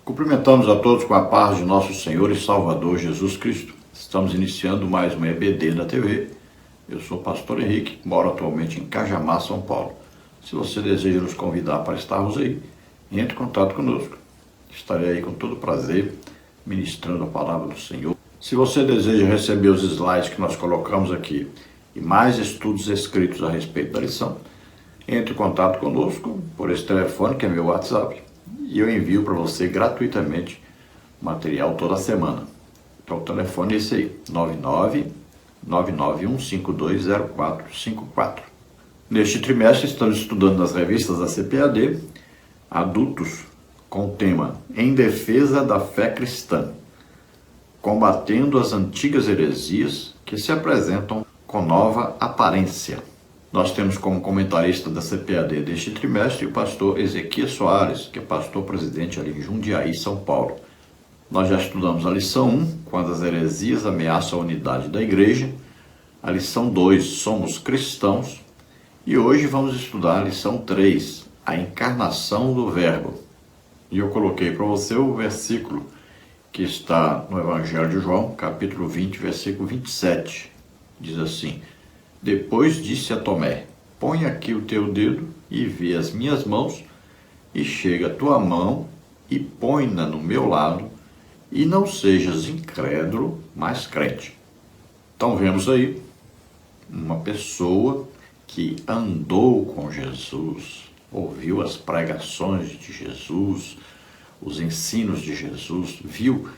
Cumprimentamos a todos com a paz de nosso Senhor e Salvador Jesus Cristo. Estamos iniciando mais uma EBD na TV. Eu sou o pastor Henrique, moro atualmente em Cajamar, São Paulo. Se você deseja nos convidar para estarmos aí, entre em contato conosco. Estarei aí com todo prazer, ministrando a palavra do Senhor. Se você deseja receber os slides que nós colocamos aqui e mais estudos escritos a respeito da lição, entre em contato conosco por esse telefone, que é meu WhatsApp, e eu envio para você gratuitamente material toda semana. Então o telefone é esse aí, 99991520454. Neste trimestre estamos estudando nas revistas da CPAD, adultos, com o tema Em Defesa da Fé Cristã, combatendo as antigas heresias que se apresentam com nova aparência. Nós temos como comentarista da CPAD deste trimestre o pastor Ezequias Soares, que é pastor presidente ali em Jundiaí, São Paulo. Nós já estudamos a lição 1, quando as heresias ameaçam a unidade da igreja, a lição 2, somos cristãos, e hoje vamos estudar a lição 3, a encarnação do Verbo. E eu coloquei para você o versículo que está no Evangelho de João, capítulo 20, versículo 27. Diz assim: Depois disse a Tomé, põe aqui o teu dedo e vê as minhas mãos, e chega a tua mão e põe-na no meu lado, e não sejas incrédulo, mas crente. Então vemos aí uma pessoa que andou com Jesus, ouviu as pregações de Jesus, os ensinos de Jesus, viu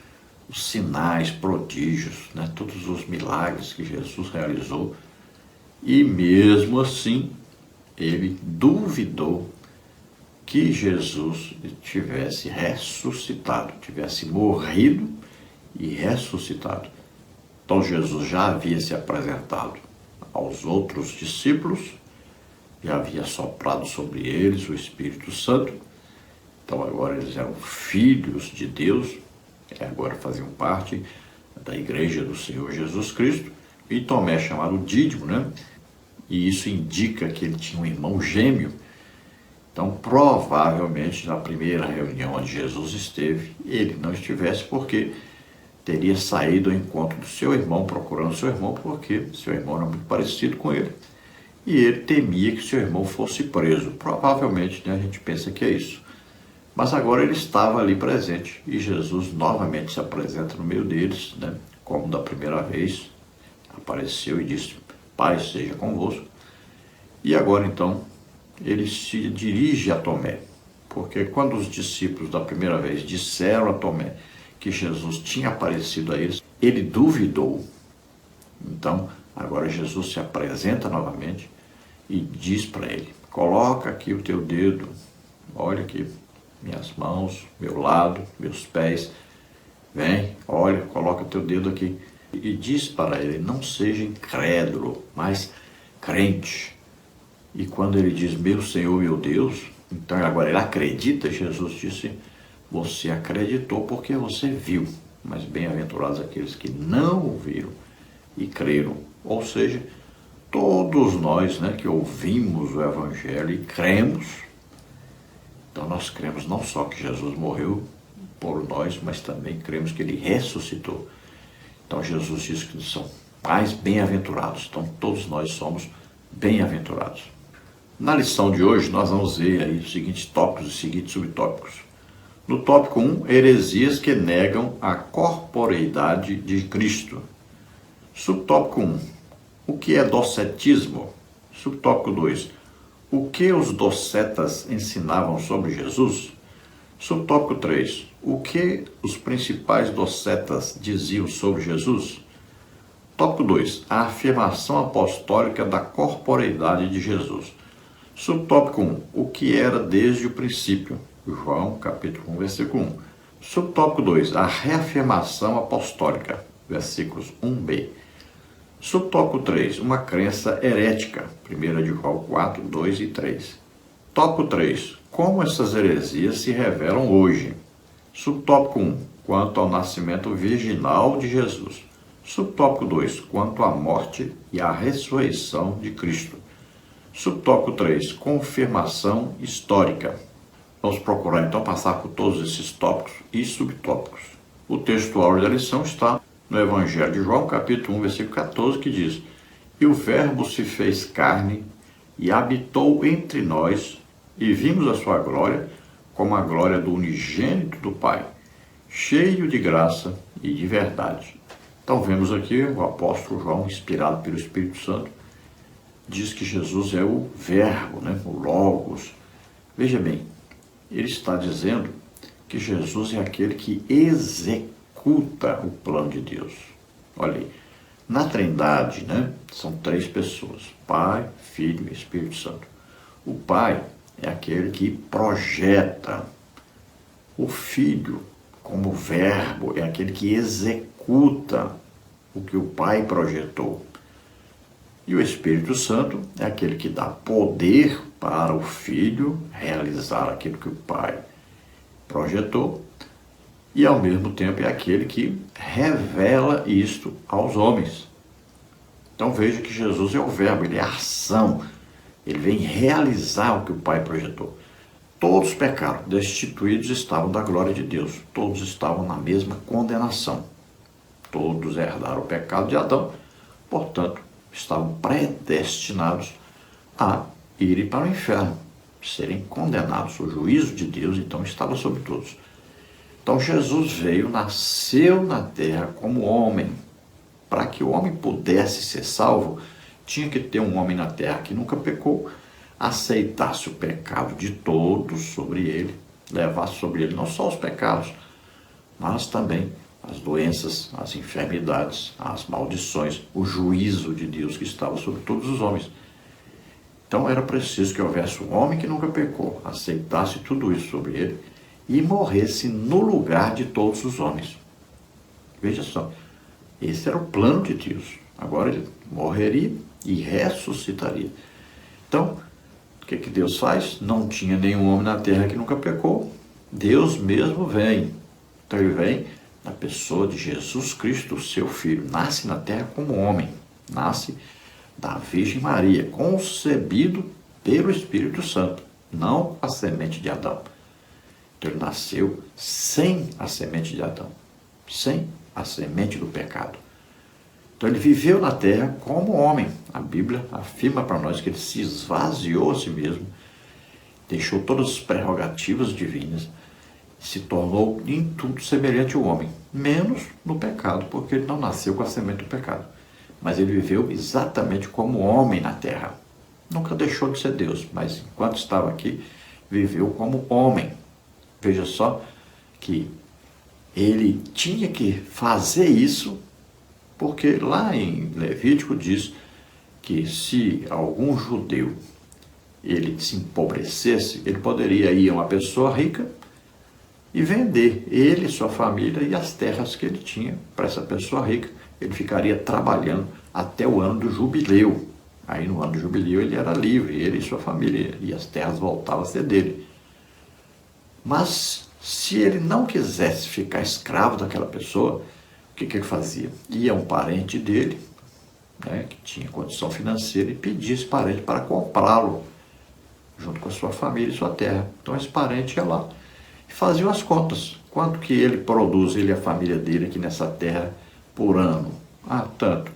os sinais, prodígios, todos os milagres que Jesus realizou, e mesmo assim ele duvidou que Jesus tivesse ressuscitado, tivesse morrido e ressuscitado. Então Jesus já havia se apresentado aos outros discípulos, já havia soprado sobre eles o Espírito Santo. Então agora eles eram filhos de Deus, agora faziam parte da igreja do Senhor Jesus Cristo. E Tomé, chamado Dídimo, E isso indica que ele tinha um irmão gêmeo. Então, provavelmente, na primeira reunião onde Jesus esteve, ele não estivesse porque teria saído ao encontro do seu irmão, procurando seu irmão, porque seu irmão era muito parecido com ele. E ele temia que seu irmão fosse preso. Provavelmente, a gente pensa que é isso. Mas agora ele estava ali presente e Jesus novamente se apresenta no meio deles, como da primeira vez, apareceu e disse: Pai seja convosco. E agora então ele se dirige a Tomé, porque quando os discípulos da primeira vez disseram a Tomé que Jesus tinha aparecido a eles, ele duvidou. Então agora Jesus se apresenta novamente e diz para ele: coloca aqui o teu dedo, olha aqui minhas mãos, meu lado, meus pés, vem, olha, coloca o teu dedo aqui. E diz para ele: não seja incrédulo, mas crente. E quando ele diz meu Senhor, meu Deus, então agora ele acredita. Jesus disse: você acreditou porque você viu, mas bem-aventurados aqueles que não viram e creram. Ou seja, todos nós que ouvimos o Evangelho e cremos, então nós cremos não só que Jesus morreu por nós, mas também cremos que ele ressuscitou. Então Jesus diz que são mais bem-aventurados. Então todos nós somos bem-aventurados. Na lição de hoje nós vamos ver aí os seguintes tópicos, os seguintes subtópicos. No tópico 1, heresias que negam a corporeidade de Cristo. Subtópico 1, o que é docetismo? Subtópico 2, o que os docetas ensinavam sobre Jesus? Subtópico 3, o que os principais docetas diziam sobre Jesus? Tópico 2, a afirmação apostólica da corporeidade de Jesus. Subtópico 1, o que era desde o princípio? João, capítulo 1, versículo 1. Subtópico 2, a reafirmação apostólica, versículos 1b. Subtópico 3, uma crença herética, 1 de João 4, 2 e 3. Tópico 3, como essas heresias se revelam hoje? Subtópico 1, quanto ao nascimento virginal de Jesus. Subtópico 2, quanto à morte e à ressurreição de Cristo. Subtópico 3, confirmação histórica. Vamos procurar então passar por todos esses tópicos e subtópicos. O texto áureo da lição está no Evangelho de João, capítulo 1, versículo 14, que diz: E o Verbo se fez carne e habitou entre nós, e vimos a sua glória, como a glória do unigênito do Pai, cheio de graça e de verdade. Então vemos aqui o apóstolo João, inspirado pelo Espírito Santo, diz que Jesus é o Verbo, o Logos. Veja bem, ele está dizendo que Jesus é aquele que executa o plano de Deus. Olha aí, na Trindade, são 3 pessoas, Pai, Filho e Espírito Santo. O Pai é aquele que projeta. O Filho, como Verbo, é aquele que executa o que o Pai projetou. E o Espírito Santo é aquele que dá poder para o Filho realizar aquilo que o Pai projetou, e ao mesmo tempo é aquele que revela isto aos homens. Então veja que Jesus é o Verbo, ele é a ação, ele vem realizar o que o Pai projetou. Todos pecaram, destituídos estavam da glória de Deus, todos estavam na mesma condenação. Todos herdaram o pecado de Adão, portanto, estavam predestinados a irem para o inferno, serem condenados. O juízo de Deus, então, estava sobre todos. Então, Jesus veio, nasceu na terra como homem. Para que o homem pudesse ser salvo, tinha que ter um homem na terra que nunca pecou, aceitasse o pecado de todos sobre ele, levasse sobre ele não só os pecados, mas também as doenças, as enfermidades, as maldições, o juízo de Deus que estava sobre todos os homens. Então era preciso que houvesse um homem que nunca pecou, aceitasse tudo isso sobre ele e morresse no lugar de todos os homens. Veja só, esse era o plano de Deus. Agora ele morreria e ressuscitaria. Então, o que Deus faz? Não tinha nenhum homem na terra que nunca pecou. Deus mesmo vem. Então ele vem na pessoa de Jesus Cristo, seu Filho. Nasce na terra como homem. Nasce da Virgem Maria, concebido pelo Espírito Santo, não a semente de Adão. Então ele nasceu sem a semente de Adão, sem a semente do pecado. Então ele viveu na terra como homem. A Bíblia afirma para nós que ele se esvaziou a si mesmo, deixou todas as prerrogativas divinas, se tornou em tudo semelhante ao homem, menos no pecado, porque ele não nasceu com a semente do pecado. Mas ele viveu exatamente como homem na terra. Nunca deixou de ser Deus, mas enquanto estava aqui, viveu como homem. Veja só que ele tinha que fazer isso, porque lá em Levítico diz que se algum judeu ele se empobrecesse, ele poderia ir a uma pessoa rica e vender ele, sua família e as terras que ele tinha para essa pessoa rica. Ele ficaria trabalhando até o ano do jubileu. Aí no ano do jubileu ele era livre, ele e sua família, e as terras voltavam a ser dele. Mas se ele não quisesse ficar escravo daquela pessoa, o que ele fazia? Ia um parente dele, que tinha condição financeira, e pedia esse parente para comprá-lo, junto com a sua família e sua terra. Então esse parente ia lá e fazia as contas. Quanto que ele produz, ele e a família dele aqui nessa terra por ano? Tanto.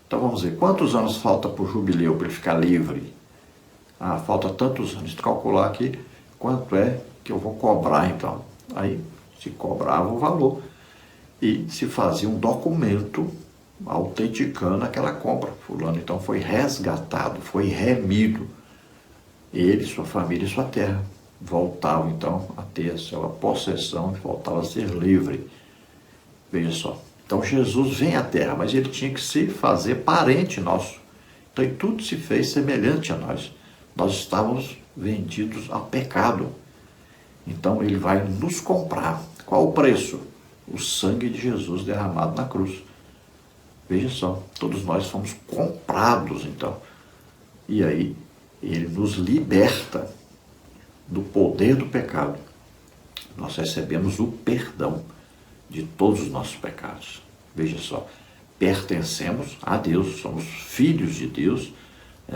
Então vamos ver, quantos anos falta para o jubileu para ele ficar livre? Falta tantos anos. Calcular aqui quanto é que eu vou cobrar então. Aí se cobrava o valor e se fazia um documento autenticando aquela compra. Fulano então foi resgatado, foi remido. Ele, sua família e sua terra voltavam então a ter a sua possessão, voltava a ser livre. Veja só. Então Jesus vem à terra, mas ele tinha que se fazer parente nosso. Então tudo se fez semelhante a nós. Nós estávamos vendidos ao pecado. Então ele vai nos comprar. Qual o preço? O sangue de Jesus derramado na cruz. Veja só, todos nós fomos comprados então. E aí ele nos liberta do poder do pecado. Nós recebemos o perdão de todos os nossos pecados. Veja só, pertencemos a Deus, somos filhos de Deus,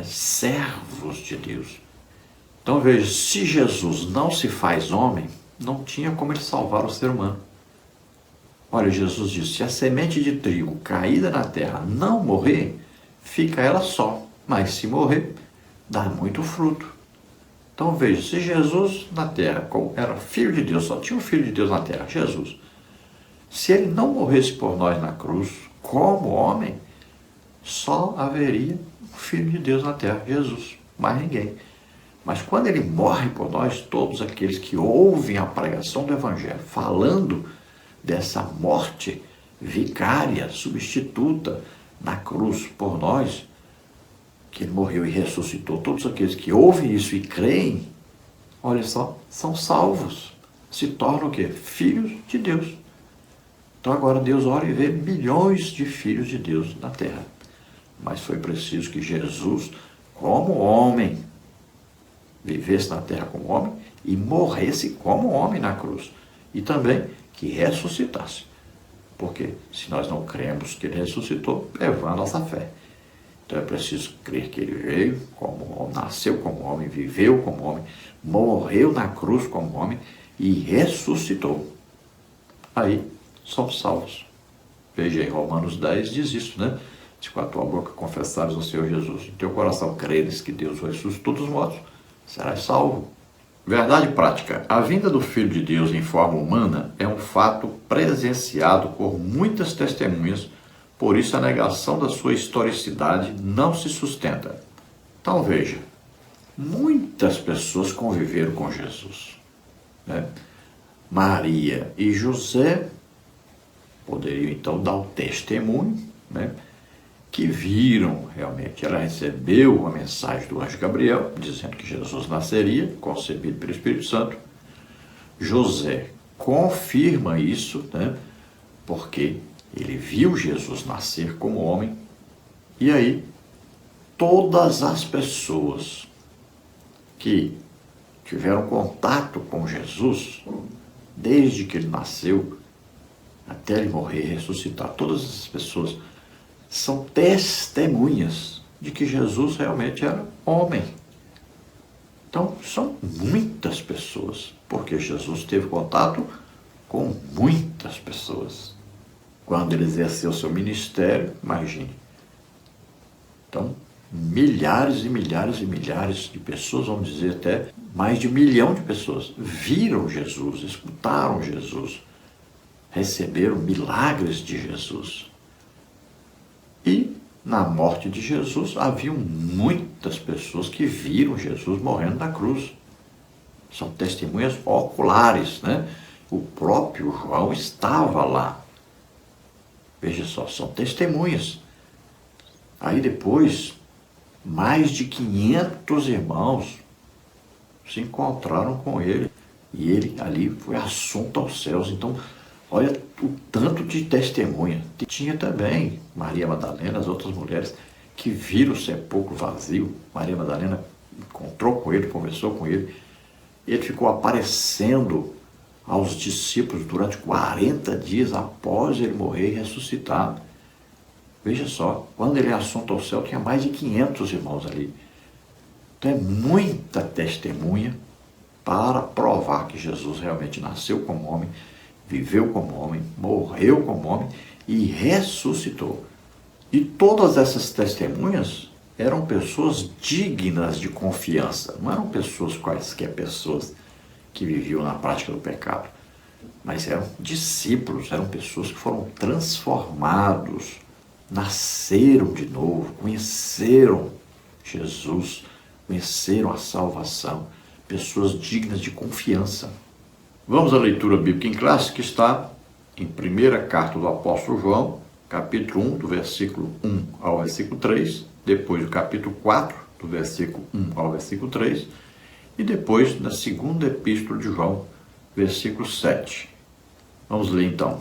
servos de Deus. Então veja, se Jesus não se faz homem, não tinha como ele salvar o ser humano. Olha, Jesus disse, se a semente de trigo caída na terra não morrer, fica ela só, mas se morrer, dá muito fruto. Então veja, se Jesus na terra, como era filho de Deus, só tinha um filho de Deus na terra, Jesus, se ele não morresse por nós na cruz, como homem, só haveria um filho de Deus na terra, Jesus, mais ninguém. Mas quando ele morre por nós, todos aqueles que ouvem a pregação do Evangelho, falando dessa morte vicária, substituta na cruz por nós, que ele morreu e ressuscitou, todos aqueles que ouvem isso e creem, olha só, são salvos, se tornam o quê? Filhos de Deus. Então agora Deus olha e vê milhões de filhos de Deus na terra. Mas foi preciso que Jesus, como homem, vivesse na terra como homem e morresse como homem na cruz. E também que ressuscitasse. Porque se nós não cremos que ele ressuscitou, é vã a nossa fé. Então é preciso crer que ele veio como homem, nasceu como homem, viveu como homem, morreu na cruz como homem e ressuscitou. Aí somos salvos. Veja em Romanos 10 diz isso, né? Se com a tua boca confessares o Senhor Jesus, em teu coração creres que Deus o ressuscitou dos mortos, serás salvo. Verdade prática. A vinda do Filho de Deus em forma humana é um fato presenciado por muitas testemunhas, por isso a negação da sua historicidade não se sustenta. Então veja, muitas pessoas conviveram com Jesus, né? Maria e José poderiam então dar o testemunho, né? Que viram realmente. Ela recebeu a mensagem do anjo Gabriel, dizendo que Jesus nasceria, concebido pelo Espírito Santo. José confirma isso, né? Porque ele viu Jesus nascer como homem. E aí, todas as pessoas que tiveram contato com Jesus, desde que ele nasceu, até ele morrer e ressuscitar, todas essas pessoas são testemunhas de que Jesus realmente era homem. Então, são muitas pessoas, porque Jesus teve contato com muitas pessoas. Quando ele exerceu seu ministério, imagine. Então, milhares e milhares e milhares de pessoas, vamos dizer até mais de 1 milhão de pessoas, viram Jesus, escutaram Jesus, receberam milagres de Jesus. E na morte de Jesus, haviam muitas pessoas que viram Jesus morrendo na cruz. São testemunhas oculares, né? O próprio João estava lá. Veja só, são testemunhas. Aí depois, mais de 500 irmãos se encontraram com ele. E ele ali foi assunto aos céus. Então, olha o tanto de testemunha. Tinha também Maria Madalena, as outras mulheres que viram o sepulcro vazio. Maria Madalena encontrou com ele, conversou com ele. Ele ficou aparecendo aos discípulos durante 40 dias após ele morrer e ressuscitar. Veja só, quando ele é assunto ao céu, tinha mais de 500 irmãos ali. Então é muita testemunha para provar que Jesus realmente nasceu como homem, viveu como homem, morreu como homem e ressuscitou. E todas essas testemunhas eram pessoas dignas de confiança. Não eram pessoas quaisquer pessoas que viviam na prática do pecado. Mas eram discípulos, eram pessoas que foram transformados, nasceram de novo, conheceram Jesus, conheceram a salvação. Pessoas dignas de confiança. Vamos à leitura bíblica em classe, que está em primeira carta do apóstolo João, capítulo 1, do versículo 1 ao versículo 3, depois do capítulo 4, do versículo 1 ao versículo 3, e depois na segunda epístola de João, versículo 7. Vamos ler então,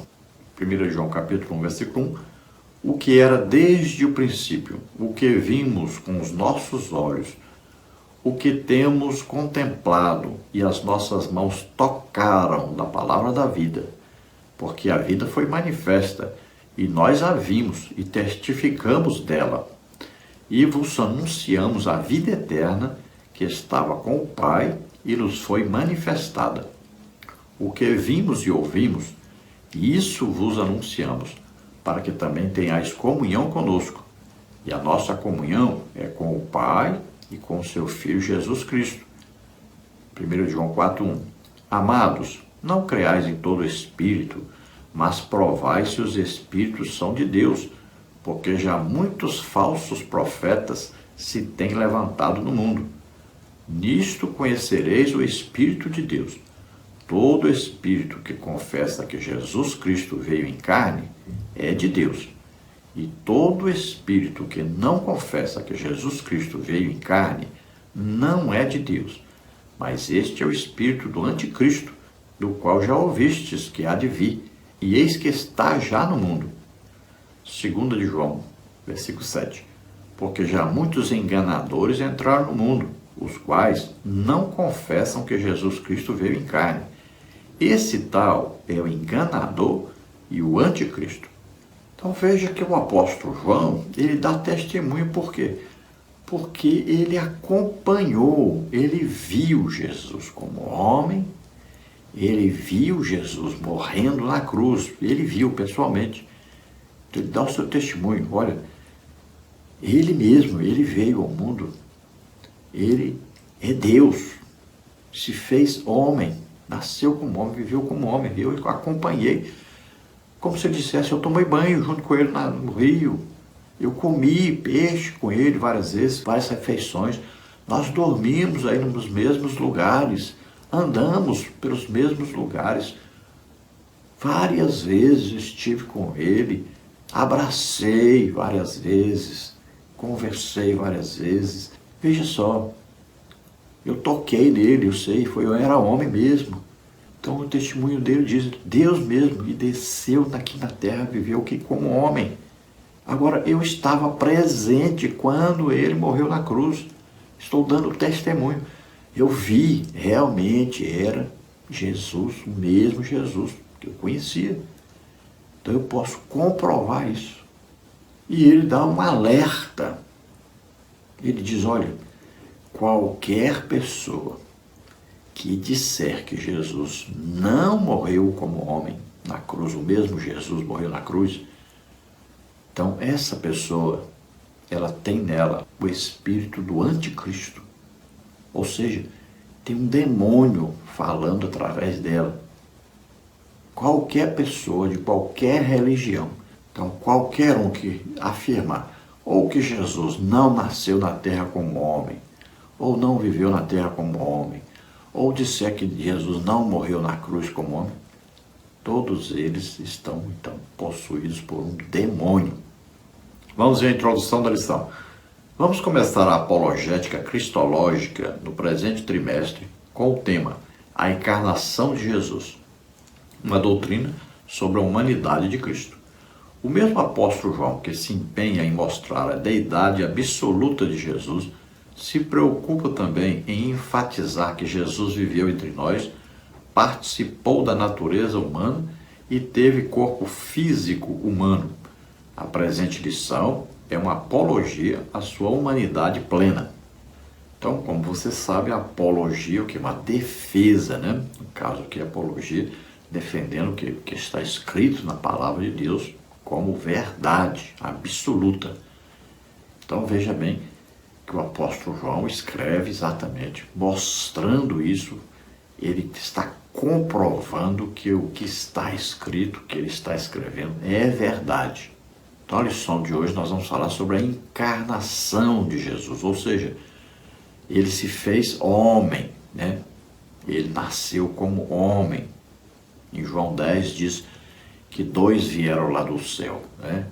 1 João capítulo 1, versículo 1, o que era desde o princípio, o que vimos com os nossos olhos, o que temos contemplado e as nossas mãos tocaram da palavra da vida, porque a vida foi manifesta, e nós a vimos e testificamos dela, e vos anunciamos a vida eterna que estava com o Pai e nos foi manifestada. O que vimos e ouvimos, isso vos anunciamos, para que também tenhais comunhão conosco. E a nossa comunhão é com o Pai e com o seu Filho Jesus Cristo. 1 João 4:1. Amados, não creais em todo espírito, mas provai se os espíritos são de Deus, porque já muitos falsos profetas se têm levantado no mundo. Nisto conhecereis o Espírito de Deus. Todo espírito que confessa que Jesus Cristo veio em carne é de Deus. E todo espírito que não confessa que Jesus Cristo veio em carne não é de Deus. Mas este é o espírito do anticristo, do qual já ouvistes que há de vir, e eis que está já no mundo. 2 de João, versículo 7. Porque já muitos enganadores entraram no mundo, os quais não confessam que Jesus Cristo veio em carne. Esse tal é o enganador e o anticristo. Então veja que o apóstolo João, ele dá testemunho por quê? Porque ele acompanhou, ele viu Jesus como homem, ele viu Jesus morrendo na cruz, ele viu pessoalmente. Então, ele dá o seu testemunho, olha, ele mesmo, ele veio ao mundo, ele é Deus, se fez homem, nasceu como homem, viveu como homem, eu acompanhei, como se ele dissesse, eu tomei banho junto com ele no rio, eu comi peixe com ele várias vezes, várias refeições, nós dormimos aí nos mesmos lugares, andamos pelos mesmos lugares, várias vezes estive com ele, abracei várias vezes, conversei várias vezes, veja só, eu toquei nele, eu sei, eu era homem mesmo. Então o testemunho dele diz, Deus mesmo, e desceu aqui na terra, viveu aqui como homem. Agora, eu estava presente quando ele morreu na cruz. Estou dando testemunho. Eu vi, realmente era Jesus, o mesmo Jesus que eu conhecia. Então eu posso comprovar isso. E ele dá um alerta. Ele diz, olha, qualquer pessoa que disser que Jesus não morreu como homem na cruz, o mesmo Jesus morreu na cruz, então essa pessoa, ela tem nela o espírito do anticristo. Ou seja, tem um demônio falando através dela. Qualquer pessoa de qualquer religião, então qualquer um que afirmar ou que Jesus não nasceu na terra como homem, ou não viveu na terra como homem, ou disser que Jesus não morreu na cruz como homem, todos eles estão, então, possuídos por um demônio. Vamos ver a introdução da lição. Vamos começar a apologética cristológica no presente trimestre com o tema A Encarnação de Jesus, uma doutrina sobre a humanidade de Cristo. O mesmo apóstolo João, que se empenha em mostrar a deidade absoluta de Jesus, se preocupa também em enfatizar que Jesus viveu entre nós, participou da natureza humana e teve corpo físico humano. A presente lição é uma apologia à sua humanidade plena. Então, como você sabe, a apologia é o que? Uma defesa, né? No caso aqui, a apologia, defendendo o que está escrito na palavra de Deus como verdade absoluta. Então, veja bem que o apóstolo João escreve exatamente, mostrando isso, ele está comprovando que o que está escrito, que ele está escrevendo, é verdade. Então, a lição de hoje nós vamos falar sobre a encarnação de Jesus, ou seja, ele se fez homem, né? Ele nasceu como homem. Em João 10 diz que 2 vieram lá do céu, né?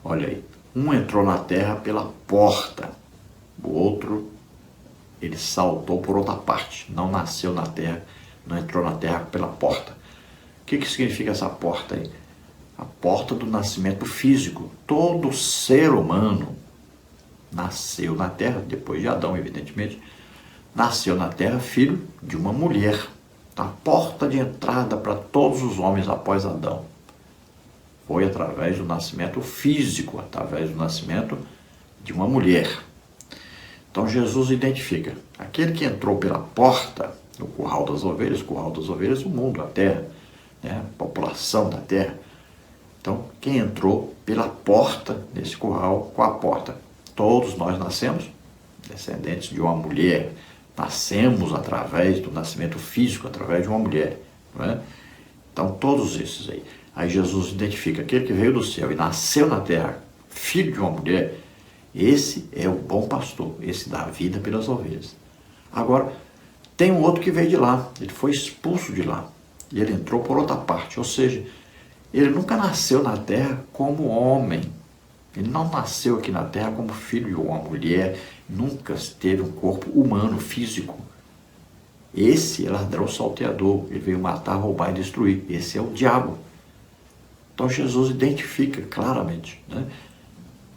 Olha aí, um entrou na terra pela porta, o outro, ele saltou por outra parte, não nasceu na terra, não entrou na terra pela porta. O que significa essa porta aí? A porta do nascimento físico. Todo ser humano nasceu na terra, depois de Adão, evidentemente, nasceu na terra filho de uma mulher. A porta de entrada para todos os homens após Adão foi através do nascimento físico, através do nascimento de uma mulher. Então Jesus identifica aquele que entrou pela porta, no curral das ovelhas, o mundo, a terra, né? A população da terra. Então, quem entrou pela porta desse curral, com a porta? Todos nós nascemos descendentes de uma mulher, nascemos através do nascimento físico, através de uma mulher, não é? Então, todos esses aí. Aí Jesus identifica aquele que veio do céu e nasceu na terra, filho de uma mulher, esse é o bom pastor, esse dá a vida pelas ovelhas. Agora, tem um outro que veio de lá, ele foi expulso de lá, e ele entrou por outra parte, ou seja, ele nunca nasceu na terra como homem, ele não nasceu aqui na terra como filho de uma mulher, nunca teve um corpo humano, físico. Esse é ladrão salteador, ele veio matar, roubar e destruir, esse é o diabo. Então Jesus identifica claramente, né?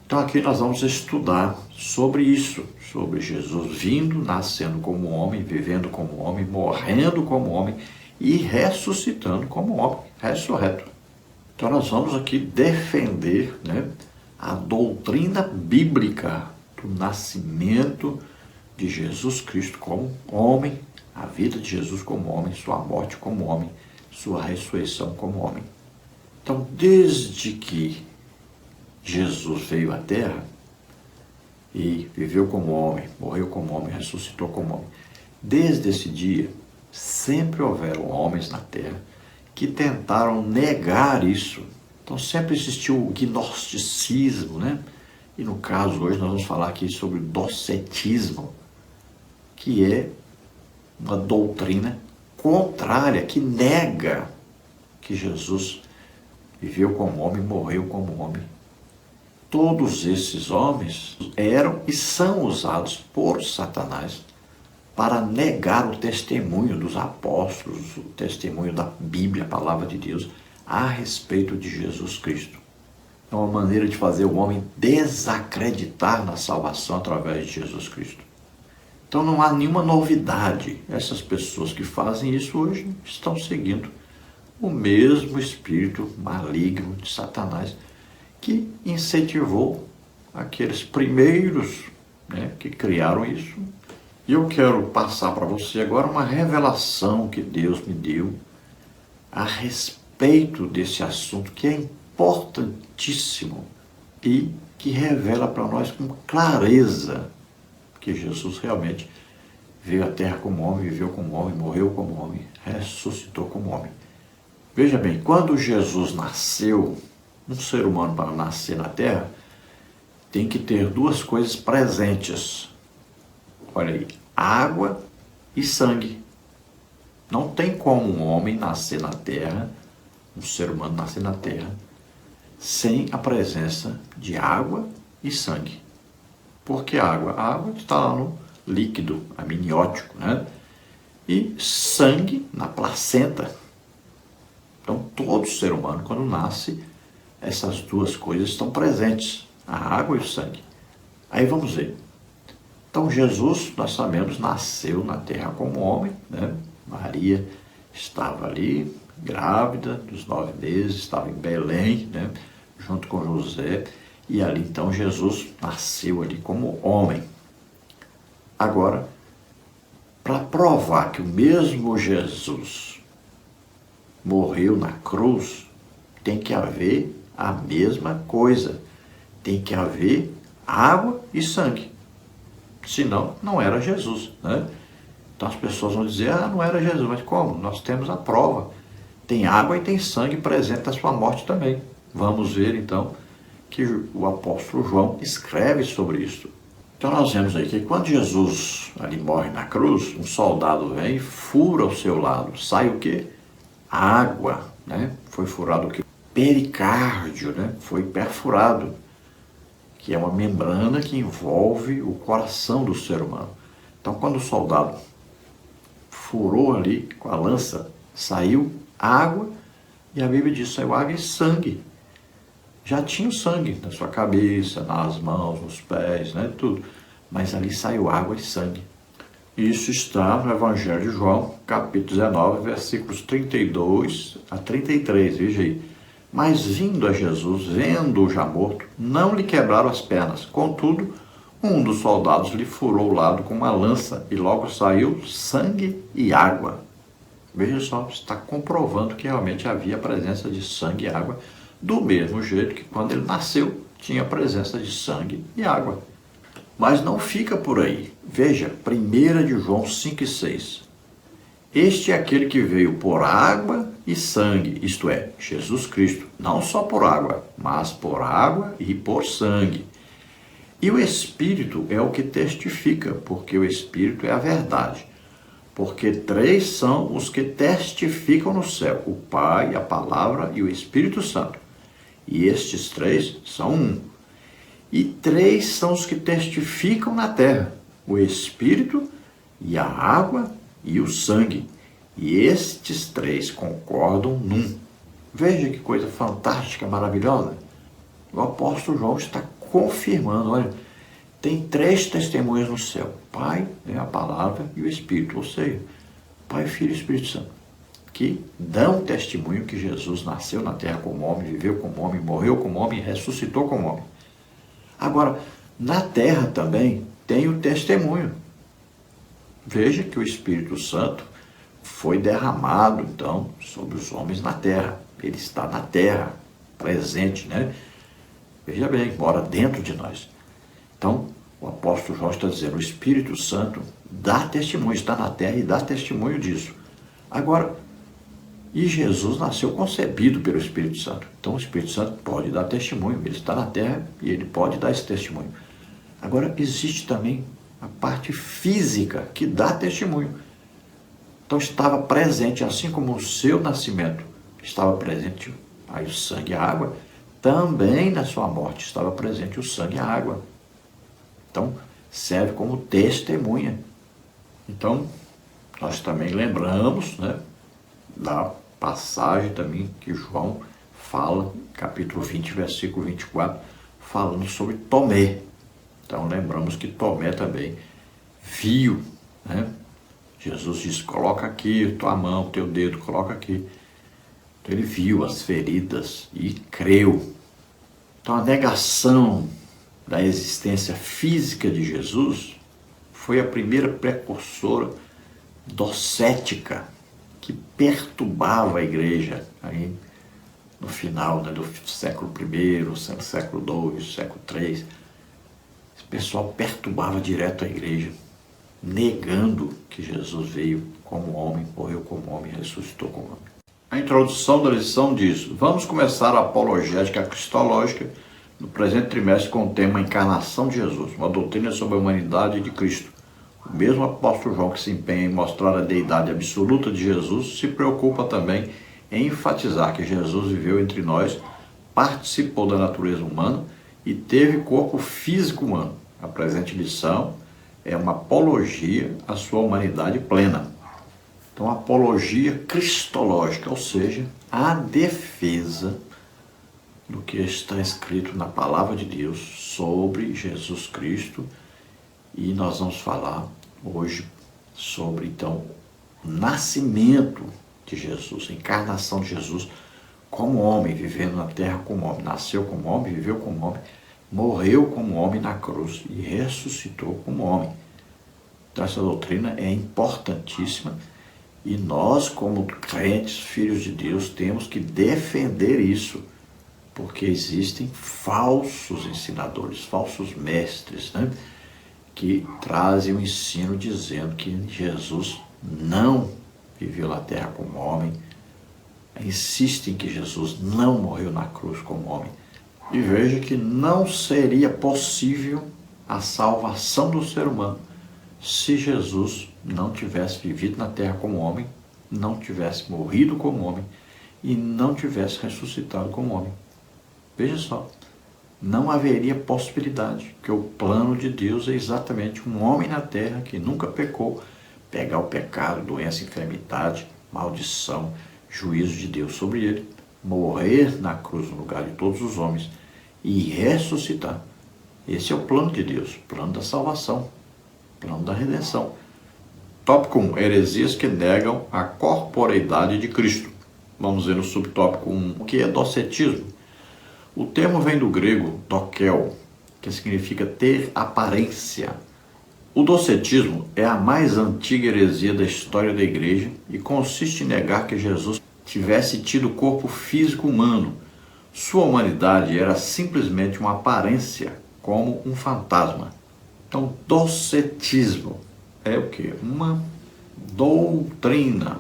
Então aqui nós vamos estudar sobre isso, sobre Jesus vindo, nascendo como homem, vivendo como homem, morrendo como homem e ressuscitando como homem, ressurreto. Então nós vamos aqui defender, né, a doutrina bíblica do nascimento de Jesus Cristo como homem, a vida de Jesus como homem, sua morte como homem, sua ressurreição como homem. Então, desde que Jesus veio à Terra e viveu como homem, morreu como homem, ressuscitou como homem, desde esse dia, sempre houveram homens na Terra que tentaram negar isso. Então, sempre existiu o gnosticismo, né? E no caso, hoje nós vamos falar aqui sobre o docetismo, que é uma doutrina contrária, que nega que Jesus viveu como homem, morreu como homem. Todos esses homens eram e são usados por Satanás para negar o testemunho dos apóstolos, o testemunho da Bíblia, a palavra de Deus, a respeito de Jesus Cristo. É uma maneira de fazer o homem desacreditar na salvação através de Jesus Cristo. Então não há nenhuma novidade. Essas pessoas que fazem isso hoje estão seguindo o mesmo espírito maligno de Satanás que incentivou aqueles primeiros, né, que criaram isso. E eu quero passar para você agora uma revelação que Deus me deu a respeito desse assunto que é importantíssimo e que revela para nós com clareza que Jesus realmente veio à terra como homem, viveu como homem, morreu como homem, ressuscitou como homem. Veja bem, quando Jesus nasceu, um ser humano para nascer na terra tem que ter duas coisas presentes. Olha aí, água e sangue. Não tem como um homem nascer na terra, um ser humano nascer na terra, sem a presença de água e sangue. Por que água? A água está lá no líquido amniótico, né? E sangue na placenta. Então, todo ser humano, quando nasce, essas duas coisas estão presentes, a água e o sangue. Aí vamos ver. Então, Jesus, nós sabemos, nasceu na terra como homem, né? Maria estava ali, grávida, dos 9 meses, estava em Belém, né? Junto com José, e ali então Jesus nasceu ali como homem. Agora, para provar que o mesmo Jesus morreu na cruz, tem que haver a mesma coisa, tem que haver água e sangue, senão não era Jesus, né? Então as pessoas vão dizer, não era Jesus, mas como? Nós temos a prova, tem água e tem sangue presente na sua morte também. Vamos ver então que o apóstolo João escreve sobre isso. Então nós vemos aí que quando Jesus ali morre na cruz, um soldado vem e fura ao seu lado, sai o quê? Água, né? Foi furado o quê? Pericárdio, né? Foi perfurado, que é uma membrana que envolve o coração do ser humano. Então quando o soldado furou ali com a lança, saiu água, e a Bíblia diz, saiu água e sangue. Já tinha o sangue na sua cabeça, nas mãos, nos pés, né, tudo. Mas ali saiu água e sangue. Isso está no Evangelho de João, capítulo 19, versículos 32 a 33, veja aí. Mas vindo a Jesus, vendo-o já morto, não lhe quebraram as pernas. Contudo, um dos soldados lhe furou o lado com uma lança e logo saiu sangue e água. Veja só, está comprovando que realmente havia presença de sangue e água, do mesmo jeito que quando ele nasceu tinha presença de sangue e água. Mas não fica por aí. Veja, 1 de João 5,6. Este é aquele que veio por água e sangue, isto é, Jesus Cristo, não só por água, mas por água e por sangue. E o Espírito é o que testifica, porque o Espírito é a verdade. Porque 3 são os que testificam no céu, o Pai, a Palavra e o Espírito Santo. E estes 3 são um. E 3 são os que testificam na terra, o Espírito e a água e o sangue. E estes 3 concordam num. Veja que coisa fantástica, maravilhosa. O apóstolo João está confirmando, olha, tem 3 testemunhas no céu, o Pai, a Palavra e o Espírito, ou seja, Pai, Filho e Espírito Santo, que dão testemunho que Jesus nasceu na terra como homem, viveu como homem, morreu como homem e ressuscitou como homem. Agora, na terra também tem o testemunho. Veja que o Espírito Santo foi derramado, então, sobre os homens na terra. Ele está na terra, presente, né? Veja bem, mora dentro de nós. Então, o apóstolo João está dizendo, o Espírito Santo dá testemunho, está na terra e dá testemunho disso. Agora, e Jesus nasceu concebido pelo Espírito Santo. Então, o Espírito Santo pode dar testemunho, ele está na terra e ele pode dar esse testemunho. Agora, existe também a parte física que dá testemunho. Então, estava presente, assim como o seu nascimento estava presente aí o sangue e a água, também na sua morte estava presente o sangue e a água. Então, serve como testemunha. Então, nós também lembramos, né, da passagem também que João fala, capítulo 20, versículo 24, falando sobre Tomé. Então, lembramos que Tomé também viu, né? Jesus disse, coloca aqui tua mão, teu dedo, coloca aqui. Então, ele viu as feridas e creu. Então, a negação da existência física de Jesus foi a primeira precursora docética que perturbava a igreja aí no final, né, do século I, século II, século III. Esse pessoal perturbava direto a igreja, negando que Jesus veio como homem, morreu como homem, ressuscitou como homem. A introdução da lição diz, vamos começar a apologética cristológica no presente trimestre com o tema Encarnação de Jesus, uma doutrina sobre a humanidade de Cristo. O mesmo apóstolo João que se empenha em mostrar a deidade absoluta de Jesus se preocupa também em enfatizar que Jesus viveu entre nós, participou da natureza humana e teve corpo físico humano. A presente lição é uma apologia à sua humanidade plena. Então, apologia cristológica, ou seja, a defesa do que está escrito na Palavra de Deus sobre Jesus Cristo. E nós vamos falar hoje sobre, então, o nascimento de Jesus, a encarnação de Jesus como homem, vivendo na terra como homem. Nasceu como homem, viveu como homem, morreu como homem na cruz e ressuscitou como homem. Então, essa doutrina é importantíssima e nós, como crentes, filhos de Deus, temos que defender isso, porque existem falsos ensinadores, falsos mestres, né? Que trazem o ensino dizendo que Jesus não viveu na terra como homem, insistem que Jesus não morreu na cruz como homem. E veja que não seria possível a salvação do ser humano se Jesus não tivesse vivido na terra como homem, não tivesse morrido como homem e não tivesse ressuscitado como homem. Veja só. Não haveria possibilidade, porque o plano de Deus é exatamente um homem na terra que nunca pecou, pegar o pecado, doença, enfermidade, maldição, juízo de Deus sobre ele, morrer na cruz no lugar de todos os homens e ressuscitar. Esse é o plano de Deus, plano da salvação, plano da redenção. Tópico 1. Heresias que negam a corporeidade de Cristo. Vamos ver no subtópico 1, o que é docetismo. O termo vem do grego dokel, que significa ter aparência. O docetismo é a mais antiga heresia da história da igreja e consiste em negar que Jesus tivesse tido corpo físico humano. Sua humanidade era simplesmente uma aparência, como um fantasma. Então, docetismo é o quê? Uma doutrina,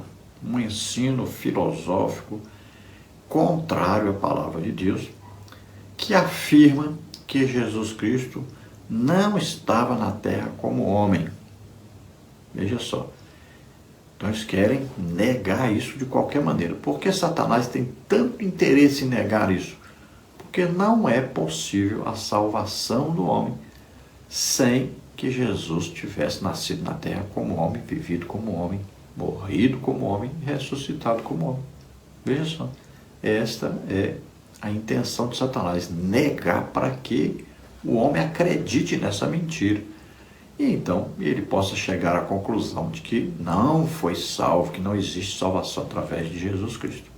um ensino filosófico contrário à palavra de Deus, que afirma que Jesus Cristo não estava na terra como homem. Veja só. Então eles querem negar isso de qualquer maneira. Por que Satanás tem tanto interesse em negar isso? Porque não é possível a salvação do homem sem que Jesus tivesse nascido na terra como homem, vivido como homem, morrido como homem e ressuscitado como homem. Veja só. Esta é a intenção de Satanás, negar para que o homem acredite nessa mentira. E então ele possa chegar à conclusão de que não foi salvo, que não existe salvação através de Jesus Cristo.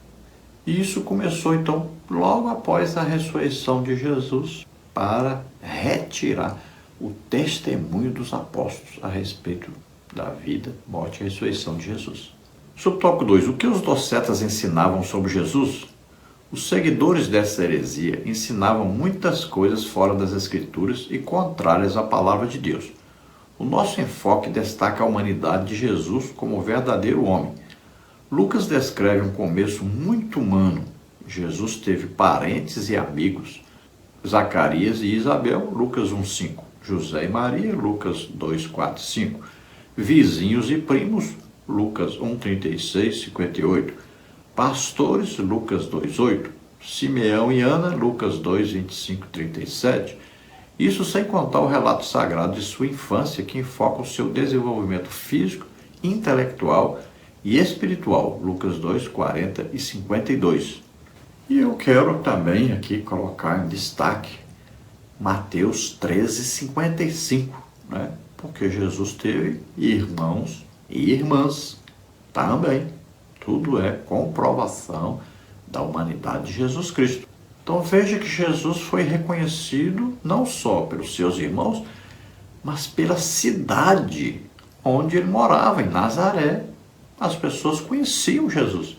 E isso começou então logo após a ressurreição de Jesus, para retirar o testemunho dos apóstolos a respeito da vida, morte e ressurreição de Jesus. Subtópico 2. O que os docetas ensinavam sobre Jesus? Os seguidores dessa heresia ensinavam muitas coisas fora das Escrituras e contrárias à palavra de Deus. O nosso enfoque destaca a humanidade de Jesus como verdadeiro homem. Lucas descreve um começo muito humano. Jesus teve parentes e amigos, Zacarias e Isabel, Lucas 1:5. José e Maria, Lucas 2:4-5. Vizinhos e primos, Lucas 1:36-58. Pastores, Lucas 2:8. Simeão e Ana, Lucas 2:25-37. Isso sem contar o relato sagrado de sua infância, que enfoca o seu desenvolvimento físico, intelectual e espiritual, Lucas 2:40 e 52. E eu quero também aqui colocar em destaque Mateus 13:55, né? Porque Jesus teve irmãos e irmãs também. Tudo é comprovação da humanidade de Jesus Cristo. Então veja que Jesus foi reconhecido não só pelos seus irmãos, mas pela cidade onde ele morava, em Nazaré. As pessoas conheciam Jesus.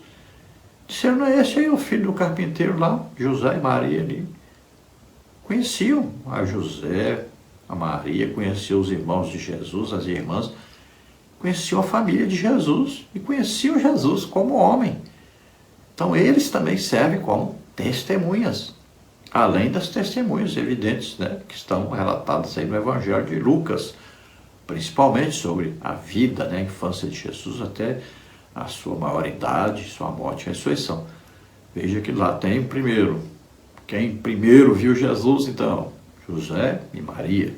Disseram, não é esse aí o filho do carpinteiro lá, José e Maria ali. Conheciam a José, a Maria, conheciam os irmãos de Jesus, as irmãs, conheciam a família de Jesus e conheciam Jesus como homem. Então eles também servem como testemunhas, além das testemunhas evidentes, né, que estão relatadas aí no Evangelho de Lucas, principalmente sobre a vida, né, a infância de Jesus até a sua maioridade, sua morte e ressurreição. Veja que lá tem primeiro, quem primeiro viu Jesus então? José e Maria.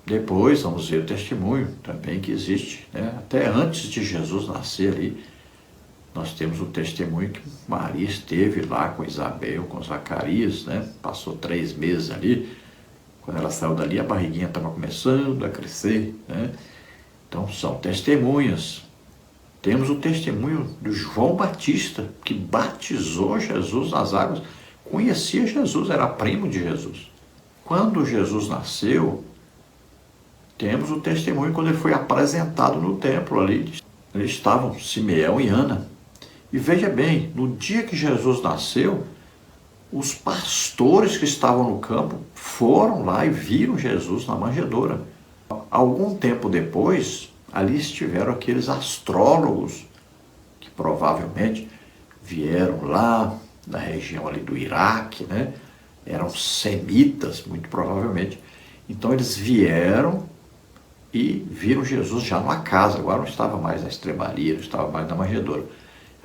Depois vamos ver o testemunho também que existe, né? Até antes de Jesus nascer ali, nós temos o testemunho que Maria esteve lá com Isabel, com Zacarias, né? Passou 3 meses ali. Quando ela saiu dali, a barriguinha estava começando a crescer, né? Então são testemunhas. Temos o testemunho de João Batista, que batizou Jesus nas águas, conhecia Jesus, era primo de Jesus. Quando Jesus nasceu, temos o testemunho quando ele foi apresentado no templo ali. Eles estavam, Simeão e Ana. E veja bem, no dia que Jesus nasceu, os pastores que estavam no campo foram lá e viram Jesus na manjedoura. Algum tempo depois, ali estiveram aqueles astrólogos que provavelmente vieram lá da região ali do Iraque, né? Eram semitas, muito provavelmente. Então eles vieram e viram Jesus já numa casa. Agora não estava mais na estrebaria, não estava mais na manjedoura.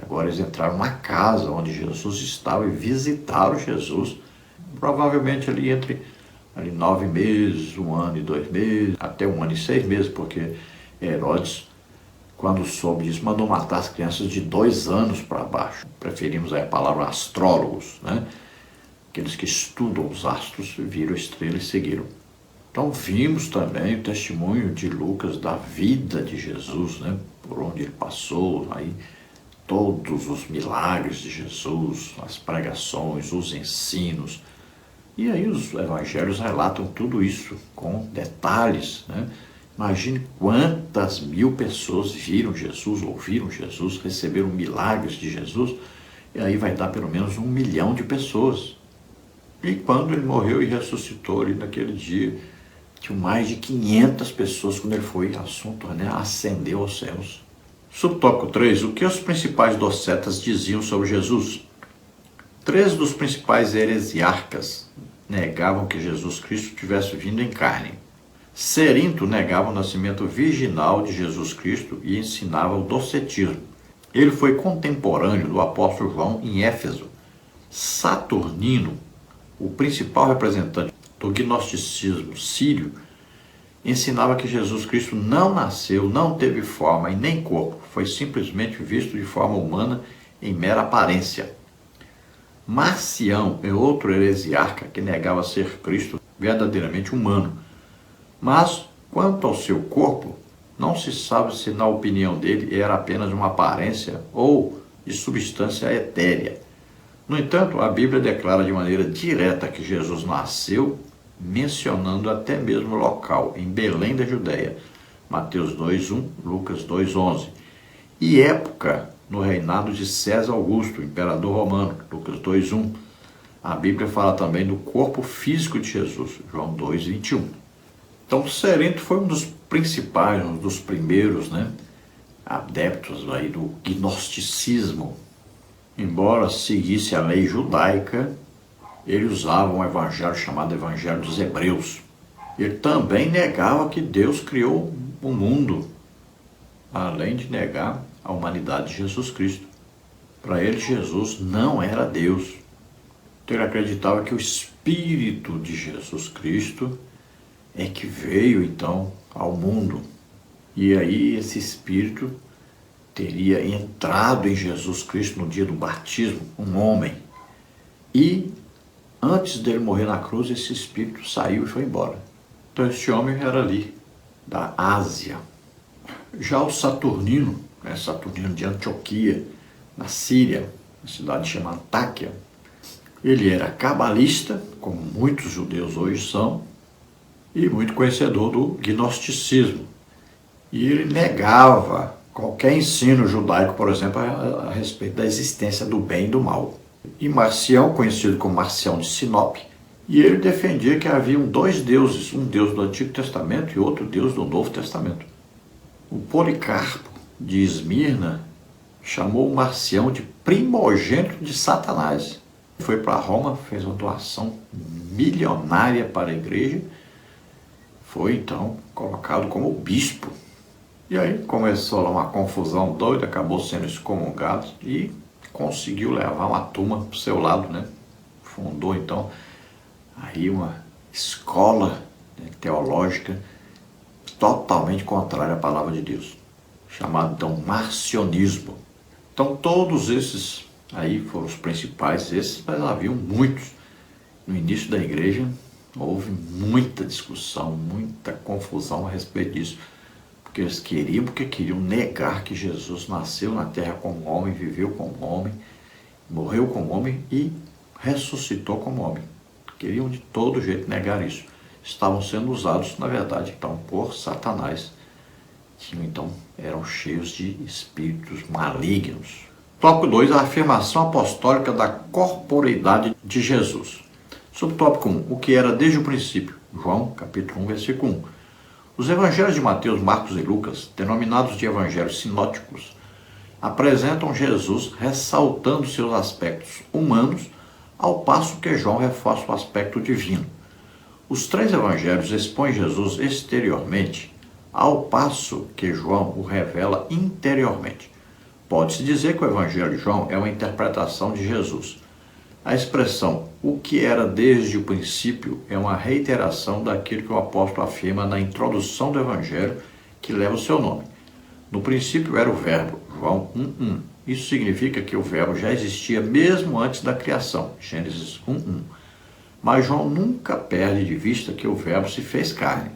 Agora eles entraram numa casa onde Jesus estava e visitaram Jesus, provavelmente ali entre 9 meses, 1 ano e 2 meses, até 1 ano e 6 meses, porque Herodes, quando soube disso, mandou matar as crianças de 2 anos para baixo. Preferimos aí a palavra astrólogos, né? Aqueles que estudam os astros, viram a estrela e seguiram. Então vimos também o testemunho de Lucas da vida de Jesus, né? Por onde ele passou, aí todos os milagres de Jesus, as pregações, os ensinos, E aí os evangelhos relatam tudo isso com detalhes, né? Imagine quantas mil pessoas viram Jesus, ouviram Jesus, receberam milagres de Jesus, e aí vai dar pelo menos 1 milhão de pessoas. E quando ele morreu e ressuscitou ali naquele dia, tinha mais de 500 pessoas quando ele foi assunto, né? Ascendeu aos céus. Subtópico 3. O que os principais docetas diziam sobre Jesus? 3 dos principais heresiarcas negavam que Jesus Cristo tivesse vindo em carne. Cerinto negava o nascimento virginal de Jesus Cristo e ensinava o docetismo. Ele foi contemporâneo do apóstolo João em Éfeso. Saturnino, o principal representante do gnosticismo sírio, ensinava que Jesus Cristo não nasceu, não teve forma e nem corpo, foi simplesmente visto de forma humana em mera aparência. Marcião é outro heresiarca que negava ser Cristo verdadeiramente humano. Mas, quanto ao seu corpo, não se sabe se, na opinião dele, era apenas uma aparência ou de substância etérea. No entanto, a Bíblia declara de maneira direta que Jesus nasceu, mencionando até mesmo o local, em Belém da Judéia, Mateus 2:1, Lucas 2:11, e época no reinado de César Augusto, imperador romano, Lucas 2:1. A Bíblia fala também do corpo físico de Jesus, João 2:21. Então, Cerinto foi um dos principais, um dos primeiros, adeptos aí do gnosticismo. Embora seguisse a lei judaica, ele usava um evangelho chamado Evangelho dos Hebreus. Ele também negava que Deus criou o mundo, além de negar a humanidade de Jesus Cristo. Para ele, Jesus não era Deus. Então, ele acreditava que o Espírito de Jesus Cristo é que veio, então, ao mundo. E aí esse Espírito teria entrado em Jesus Cristo no dia do batismo, um homem. E, antes dele morrer na cruz, esse Espírito saiu e foi embora. Então, este homem era ali, da Ásia. Já o Saturnino, Saturnino de Antioquia, na Síria, uma cidade chamada Antáquia, ele era cabalista, como muitos judeus hoje são, e muito conhecedor do gnosticismo. E ele negava qualquer ensino judaico, por exemplo, a respeito da existência do bem e do mal. E Marcião, conhecido como Marcião de Sinope, e ele defendia que haviam 2 deuses, um Deus do Antigo Testamento e outro Deus do Novo Testamento. O Policarpo de Esmirna chamou o Marcião de primogênito de Satanás. Foi para Roma, fez uma doação milionária para a igreja, foi então colocado como bispo. E aí começou lá uma confusão doida, acabou sendo excomungado e conseguiu levar uma turma para o seu lado, Fundou então aí uma escola teológica totalmente contrária à palavra de Deus, chamado então marcionismo. Então todos esses aí foram os principais, mas haviam muitos. No início da igreja houve muita discussão, muita confusão a respeito disso, porque eles queriam negar que Jesus nasceu na terra como homem, viveu como homem, morreu como homem e ressuscitou como homem. Queriam de todo jeito negar isso. Estavam sendo usados, na verdade, então, por Satanás. Eram cheios de espíritos malignos. Tópico 2, a afirmação apostólica da corporeidade de Jesus. Subtópico 1, o que era desde o princípio. João, capítulo 1, versículo 1. Os evangelhos de Mateus, Marcos e Lucas, denominados de evangelhos sinóticos, apresentam Jesus ressaltando seus aspectos humanos, ao passo que João reforça o aspecto divino. Os 3 evangelhos expõem Jesus exteriormente, ao passo que João o revela interiormente. Pode-se dizer que o evangelho de João é uma interpretação de Jesus. A expressão "o que era desde o princípio" é uma reiteração daquilo que o apóstolo afirma na introdução do evangelho que leva o seu nome. No princípio era o verbo, João 1:1. Isso significa que o verbo já existia mesmo antes da criação, Gênesis 1:1. Mas João nunca perde de vista que o verbo se fez carne.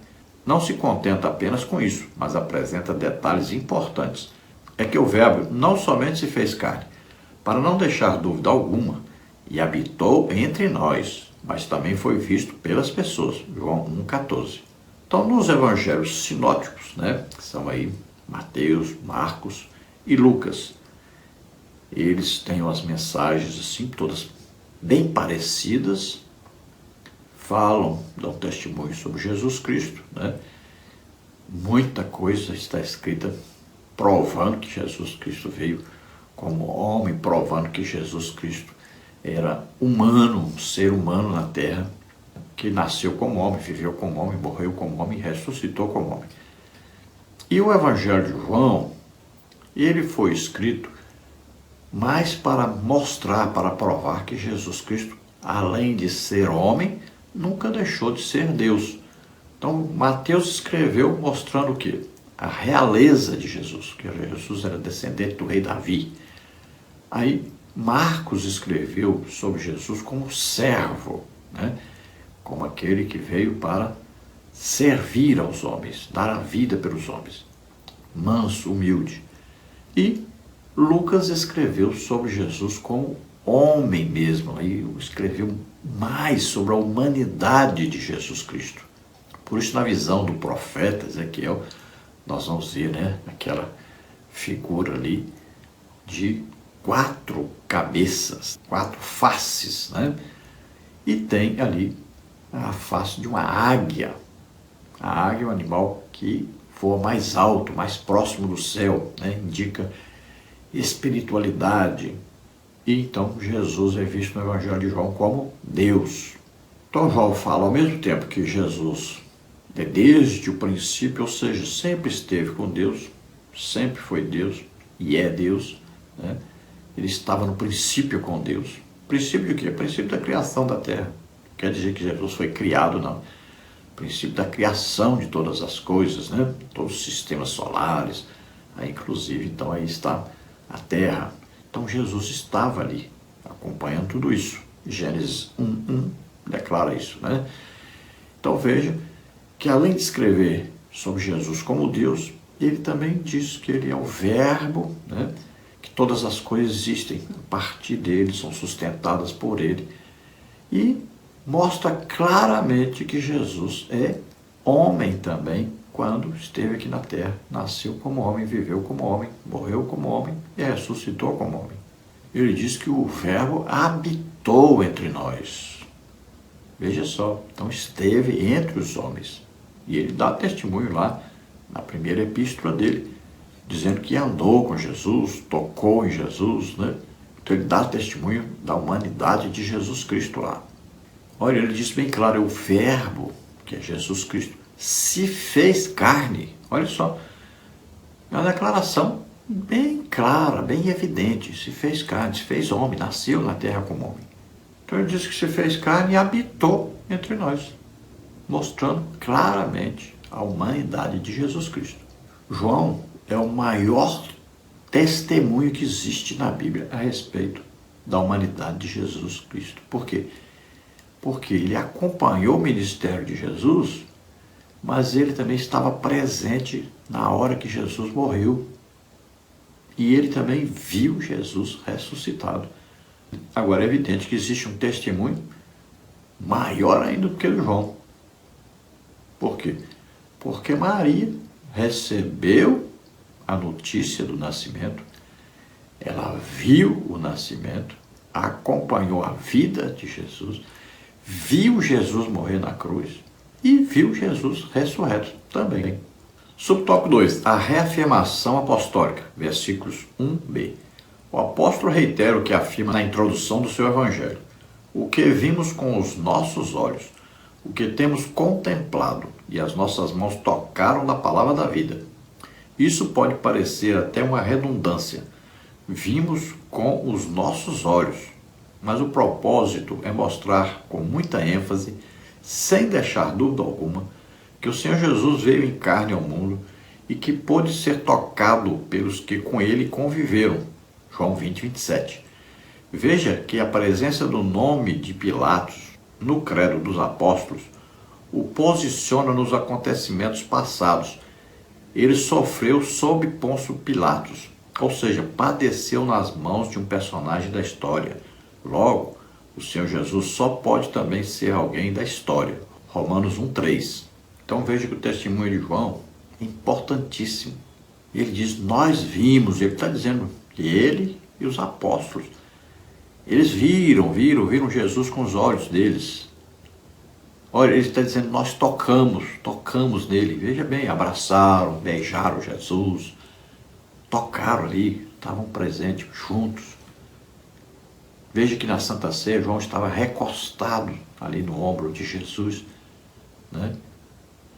Não se contenta apenas com isso, mas apresenta detalhes importantes. É que o verbo não somente se fez carne, para não deixar dúvida alguma, e habitou entre nós. mas também foi visto pelas pessoas, João 1,14. Então, nos evangelhos sinóticos, né, que são aí Mateus, Marcos e Lucas, eles têm as mensagens assim, todas bem parecidas, falam, dão testemunho sobre Jesus Cristo, né? Muita coisa está escrita provando que Jesus Cristo veio como homem, provando que Jesus Cristo era humano, um ser humano na terra, que nasceu como homem, viveu como homem, morreu como homem e ressuscitou como homem. E o Evangelho de João, ele foi escrito mais para mostrar, para provar que Jesus Cristo, além de ser homem, nunca deixou de ser Deus. Então, Mateus escreveu mostrando o quê? A realeza de Jesus, que Jesus era descendente do rei Davi. Aí, Marcos escreveu sobre Jesus como servo, né? Como aquele que veio para servir aos homens, dar a vida pelos homens, manso, humilde. E Lucas escreveu sobre Jesus como homem mesmo, aí escreveu mais sobre a humanidade de Jesus Cristo. Por isso, na visão do profeta Ezequiel, nós vamos ver, né, aquela figura ali de 4 cabeças, 4 faces, né? E tem ali a face de uma águia. A águia é um animal que voa mais alto, mais próximo do céu, né? Indica espiritualidade. E então Jesus é visto no Evangelho de João como Deus. Então João fala ao mesmo tempo que Jesus é desde o princípio, ou seja, sempre esteve com Deus, sempre foi Deus e é Deus, né? Ele estava no princípio com Deus. Princípio de quê? Princípio da criação da terra. Quer dizer que Jesus foi criado, não. Princípio da criação de todas as coisas, né? Todos os sistemas solares, aí, inclusive, então aí está a terra. Então Jesus estava ali, acompanhando tudo isso. Gênesis 1:1 declara isso, né? Então veja que além de escrever sobre Jesus como Deus, ele também diz que ele é o verbo, né? Que todas as coisas existem a partir dele, são sustentadas por ele. E mostra claramente que Jesus é homem também, quando esteve aqui na terra, nasceu como homem, viveu como homem, morreu como homem e ressuscitou como homem. Ele diz que o verbo habitou entre nós. Veja só, então esteve entre os homens. E ele dá testemunho lá, na primeira epístola dele, dizendo que andou com Jesus, tocou em Jesus, né? Então ele dá testemunho da humanidade de Jesus Cristo lá. Olha, ele diz bem claro, o verbo, que é Jesus Cristo, se fez carne. Olha só, é uma declaração bem clara, bem evidente. Se fez carne, se fez homem, nasceu na terra como homem. Então ele diz que se fez carne e habitou entre nós, mostrando claramente a humanidade de Jesus Cristo. João é o maior testemunho que existe na Bíblia a respeito da humanidade de Jesus Cristo. Por quê? Porque ele acompanhou o ministério de Jesus, mas ele também estava presente na hora que Jesus morreu. E ele também viu Jesus ressuscitado. Agora é evidente que existe um testemunho maior ainda do que o de João. Por quê? Porque Maria recebeu a notícia do nascimento, ela viu o nascimento, acompanhou a vida de Jesus, viu Jesus morrer na cruz e viu Jesus ressurreto também. Subtópico 2, a reafirmação apostólica, versículos 1b. O apóstolo reitera o que afirma na introdução do seu evangelho. O que vimos com os nossos olhos, o que temos contemplado e as nossas mãos tocaram da palavra da vida. Isso pode parecer até uma redundância. Vimos com os nossos olhos, mas o propósito é mostrar com muita ênfase, sem deixar dúvida alguma, que o Senhor Jesus veio em carne ao mundo e que pôde ser tocado pelos que com ele conviveram. João 20:27. Veja que a presença do nome de Pilatos no credo dos apóstolos o posiciona nos acontecimentos passados. Ele sofreu sob Pôncio Pilatos, ou seja, padeceu nas mãos de um personagem da história. Logo, O Senhor Jesus só pode também ser alguém da história. Romanos 1:3. Então veja que o testemunho de João é importantíssimo. Ele diz, nós vimos, ele está dizendo que ele e os apóstolos, eles viram Jesus com os olhos deles. Olha, ele está dizendo, nós tocamos nele. Veja bem, abraçaram, beijaram Jesus, tocaram ali, estavam presentes juntos. Veja que na Santa Ceia, João estava recostado ali no ombro de Jesus, né?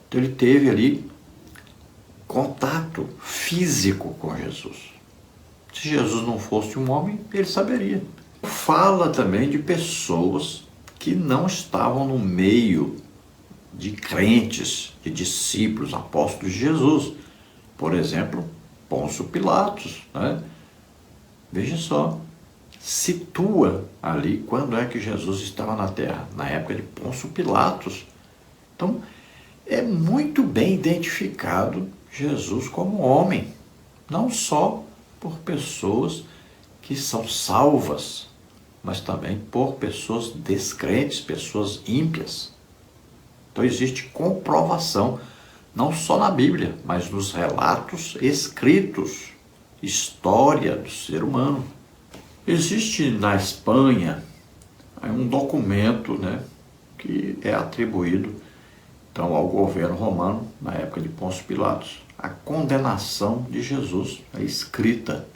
Então ele teve ali contato físico com Jesus. Se Jesus não fosse um homem, ele saberia. Fala também de pessoas que não estavam no meio de crentes, de discípulos, apóstolos de Jesus. Por exemplo, Pôncio Pilatos, né? Veja só, situa ali quando é que Jesus estava na terra, na época de Pôncio Pilatos. Então, é muito bem identificado Jesus como homem, não só por pessoas que são salvas, mas também por pessoas descrentes, pessoas ímpias. Então existe comprovação, não só na Bíblia, mas nos relatos escritos, história do ser humano. Existe na Espanha um documento, né, que é atribuído então ao governo romano, na época de Pôncio Pilatos, a condenação de Jesus, é escrita.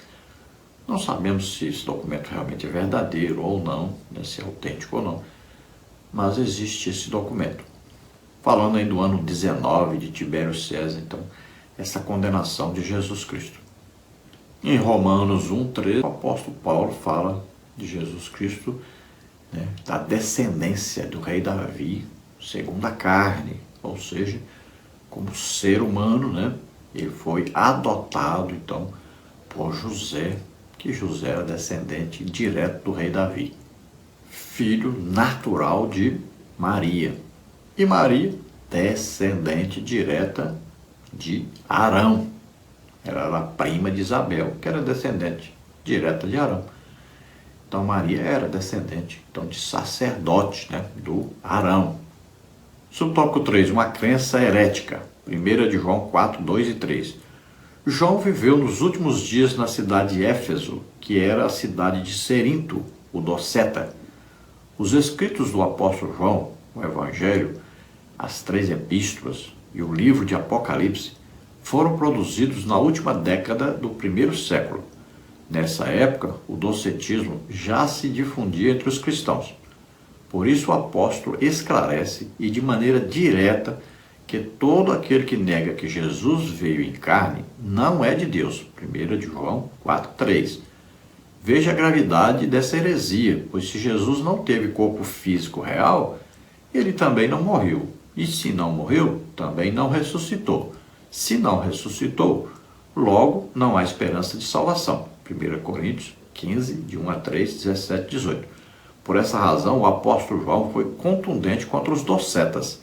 Não sabemos se esse documento realmente é verdadeiro ou não, né, se é autêntico ou não, mas existe esse documento. Falando aí do ano 19 de Tibério César, então, essa condenação de Jesus Cristo. Em Romanos 1:13, o apóstolo Paulo fala de Jesus Cristo, né, da descendência do rei Davi, segundo a carne, ou seja, como ser humano, né, ele foi adotado, então, por José, que José era descendente direto do rei Davi, filho natural de Maria. E Maria, descendente direta de Arão. Ela era prima de Isabel, que era descendente direta de Arão. Então Maria era descendente então, de sacerdote, né, do Arão. Subtópico 3, uma crença herética. 1 de João 4:2 e 3. João viveu nos últimos dias na cidade de Éfeso, que era a cidade de Cerinto, o Doceta. Os escritos do apóstolo João, o Evangelho, as 3 epístolas e o livro de Apocalipse foram produzidos na última década do primeiro século. Nessa época, o docetismo já se difundia entre os cristãos. Por isso o apóstolo esclarece e de maneira direta que todo aquele que nega que Jesus veio em carne não é de Deus. 1 de João 4:3. Veja a gravidade dessa heresia, pois se Jesus não teve corpo físico real, ele também não morreu. E se não morreu, também não ressuscitou. Se não ressuscitou, logo não há esperança de salvação. 1 Coríntios 15, de 1 a 3, 17, 18. Por essa razão, o apóstolo João foi contundente contra os docetas.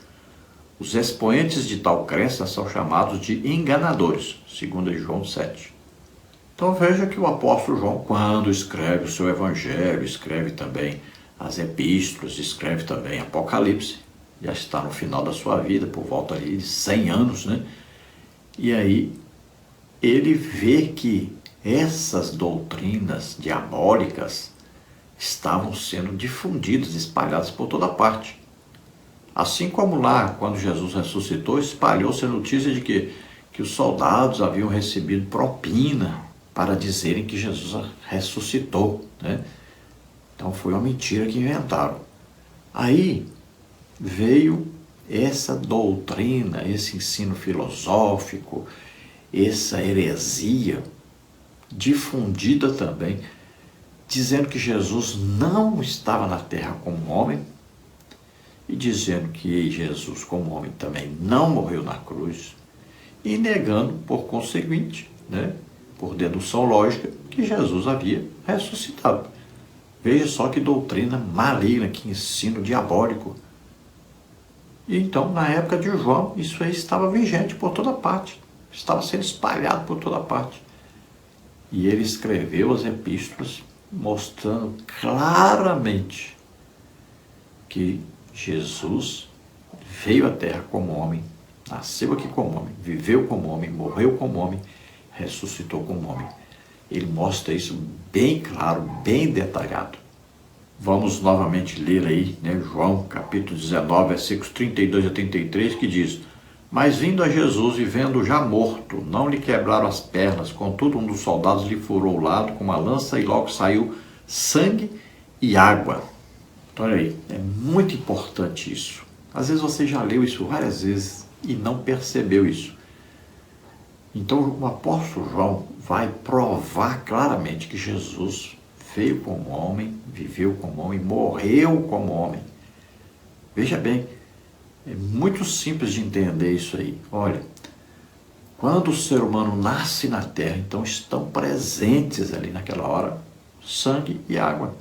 Os expoentes de tal crença são chamados de enganadores, 2 João 7. Então veja que o apóstolo João, quando escreve o seu evangelho, escreve também as epístolas, escreve também Apocalipse, já está no final da sua vida, por volta ali de 100 anos, né? E aí ele vê que essas doutrinas diabólicas estavam sendo difundidas, espalhadas por toda parte. Assim como lá, quando Jesus ressuscitou, espalhou-se a notícia de que os soldados haviam recebido propina para dizerem que Jesus ressuscitou, né? Então foi uma mentira que inventaram. Aí veio essa doutrina, esse ensino filosófico, essa heresia difundida também, dizendo que Jesus não estava na terra como homem e dizendo que Jesus como homem também não morreu na cruz e negando, por conseguinte, né, por dedução lógica, que Jesus havia ressuscitado. Veja só que doutrina maligna, que ensino diabólico. E então, na época de João, isso aí estava vigente por toda parte, estava sendo espalhado por toda parte. E ele escreveu as epístolas mostrando claramente que Jesus veio à Terra como homem, nasceu aqui como homem, viveu como homem, morreu como homem, ressuscitou como homem. Ele mostra isso bem claro, bem detalhado. Vamos novamente ler aí, João capítulo 19, versículos 32 a 33, que diz: Mas vindo a Jesus e vendo já morto, não lhe quebraram as pernas, contudo um dos soldados lhe furou o lado com uma lança e logo saiu sangue e água. Então, olha aí, é muito importante isso. Às vezes você já leu isso várias vezes e não percebeu isso. Então o apóstolo João vai provar claramente que Jesus veio como homem, viveu como homem, morreu como homem. Veja bem, é muito simples de entender isso aí. Olha, quando o ser humano nasce na terra, então estão presentes ali naquela hora sangue e água.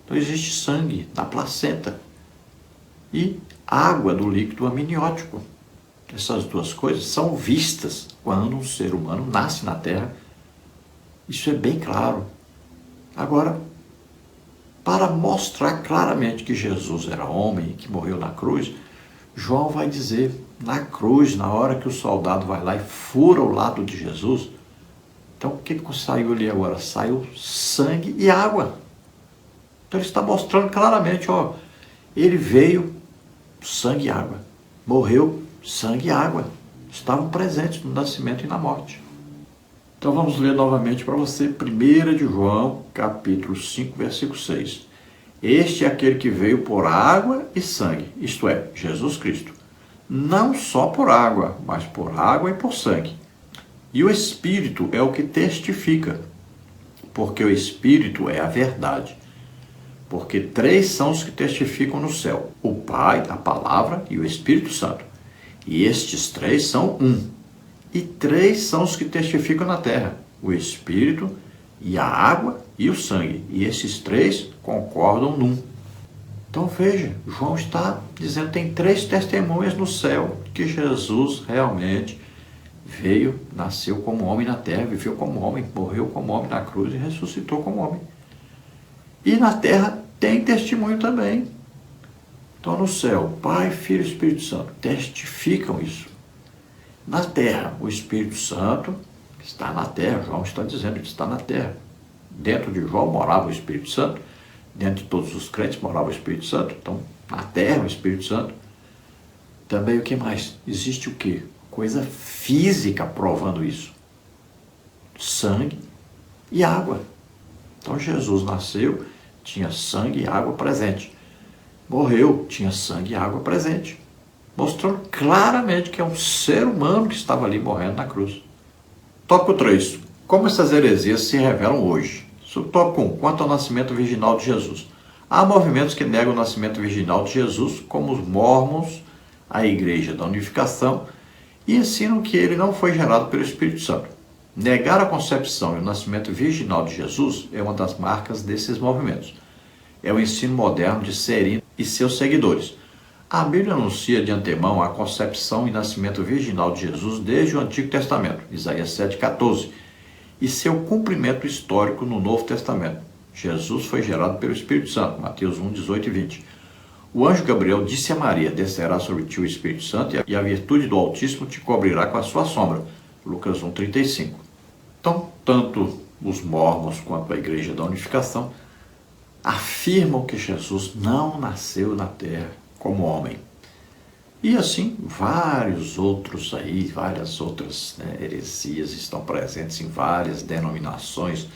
Então existe sangue na placenta e água do líquido amniótico. Essas duas coisas são vistas quando um ser humano nasce na terra. Isso é bem claro. Agora, para mostrar claramente que Jesus era homem e que morreu na cruz, João vai dizer, na cruz, na hora que o soldado vai lá e fura o lado de Jesus, então o que saiu ali agora? Saiu sangue e água. Então ele está mostrando claramente, ele veio, sangue e água. Morreu, sangue e água. Estavam presentes no nascimento e na morte. Então vamos ler novamente para você, 1 de João, capítulo 5, versículo 6. Este é aquele que veio por água e sangue, isto é, Jesus Cristo. Não só por água, mas por água e por sangue. E o Espírito é o que testifica, porque o Espírito é a verdade. Porque 3 são os que testificam no céu, o Pai, a Palavra e o Espírito Santo. E estes 3 são um. E 3 são os que testificam na terra, o Espírito e a água e o sangue. E esses 3 concordam num. Então veja, João está dizendo que tem 3 testemunhas no céu que Jesus realmente veio, nasceu como homem na terra, viveu como homem, morreu como homem na cruz e ressuscitou como homem. E na terra tem testemunho também. Então no céu, Pai, Filho e Espírito Santo testificam isso. Na terra, o Espírito Santo está na terra, João está dizendo que está na terra. Dentro de João morava o Espírito Santo, dentro de todos os crentes morava o Espírito Santo, então na terra o Espírito Santo. Também o que mais? Existe o quê? Coisa física provando isso. Sangue e água. Então Jesus nasceu, tinha sangue e água presente. Morreu, tinha sangue e água presente. Mostrando claramente que é um ser humano que estava ali morrendo na cruz. Tópico 3. Como essas heresias se revelam hoje? Tópico 1. Quanto ao nascimento virginal de Jesus. Há movimentos que negam o nascimento virginal de Jesus, como os Mórmons, a Igreja da Unificação, e ensinam que ele não foi gerado pelo Espírito Santo. Negar a concepção e o nascimento virginal de Jesus é uma das marcas desses movimentos. É o ensino moderno de Serino e seus seguidores. A Bíblia anuncia de antemão a concepção e nascimento virginal de Jesus desde o Antigo Testamento, Isaías 7,14, e seu cumprimento histórico no Novo Testamento. Jesus foi gerado pelo Espírito Santo, Mateus 1, 18 e 20. O anjo Gabriel disse a Maria, descerá sobre ti o Espírito Santo e a virtude do Altíssimo te cobrirá com a sua sombra, Lucas 1, 35. Então, tanto os Mórmons quanto a Igreja da Unificação afirmam que Jesus não nasceu na terra como homem. E assim, várias outras heresias estão presentes em várias denominações.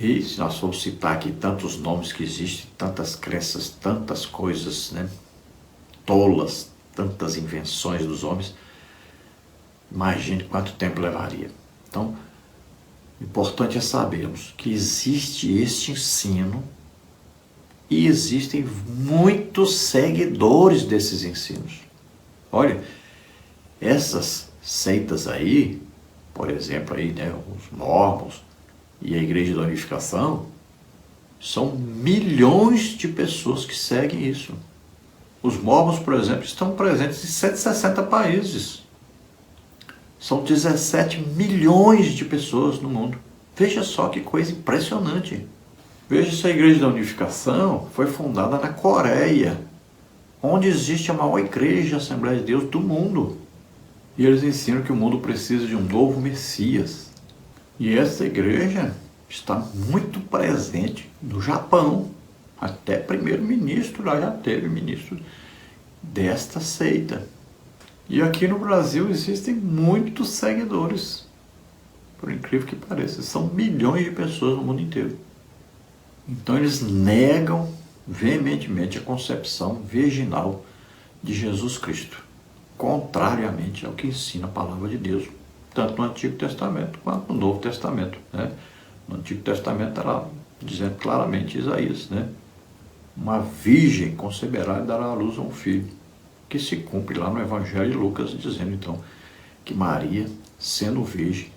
E se nós formos citar aqui tantos nomes que existem, tantas crenças, tantas coisas, tolas, tantas invenções dos homens, imagine quanto tempo levaria. Então, o importante é sabermos que existe este ensino e existem muitos seguidores desses ensinos. Olha, essas seitas aí, por exemplo, aí, os Mórmons e a Igreja da Unificação, são milhões de pessoas que seguem isso. Os Mórmons, por exemplo, estão presentes em 160 países. São 17 milhões de pessoas no mundo. Veja só que coisa impressionante. Veja, essa Igreja da Unificação foi fundada na Coreia, onde existe a maior igreja, a Assembleia de Deus do mundo. E eles ensinam que o mundo precisa de um novo Messias. E essa igreja está muito presente no Japão. Até primeiro-ministro lá já teve ministro desta seita. E aqui no Brasil existem muitos seguidores. Por incrível que pareça, são milhões de pessoas no mundo inteiro. Então eles negam veementemente a concepção virginal de Jesus Cristo, contrariamente ao que ensina a palavra de Deus, tanto no Antigo Testamento quanto no Novo Testamento, né? No Antigo Testamento era dizendo claramente Isaías, né? Uma virgem conceberá e dará à luz a um filho, que se cumpre lá no Evangelho de Lucas, dizendo então que Maria, sendo virgem,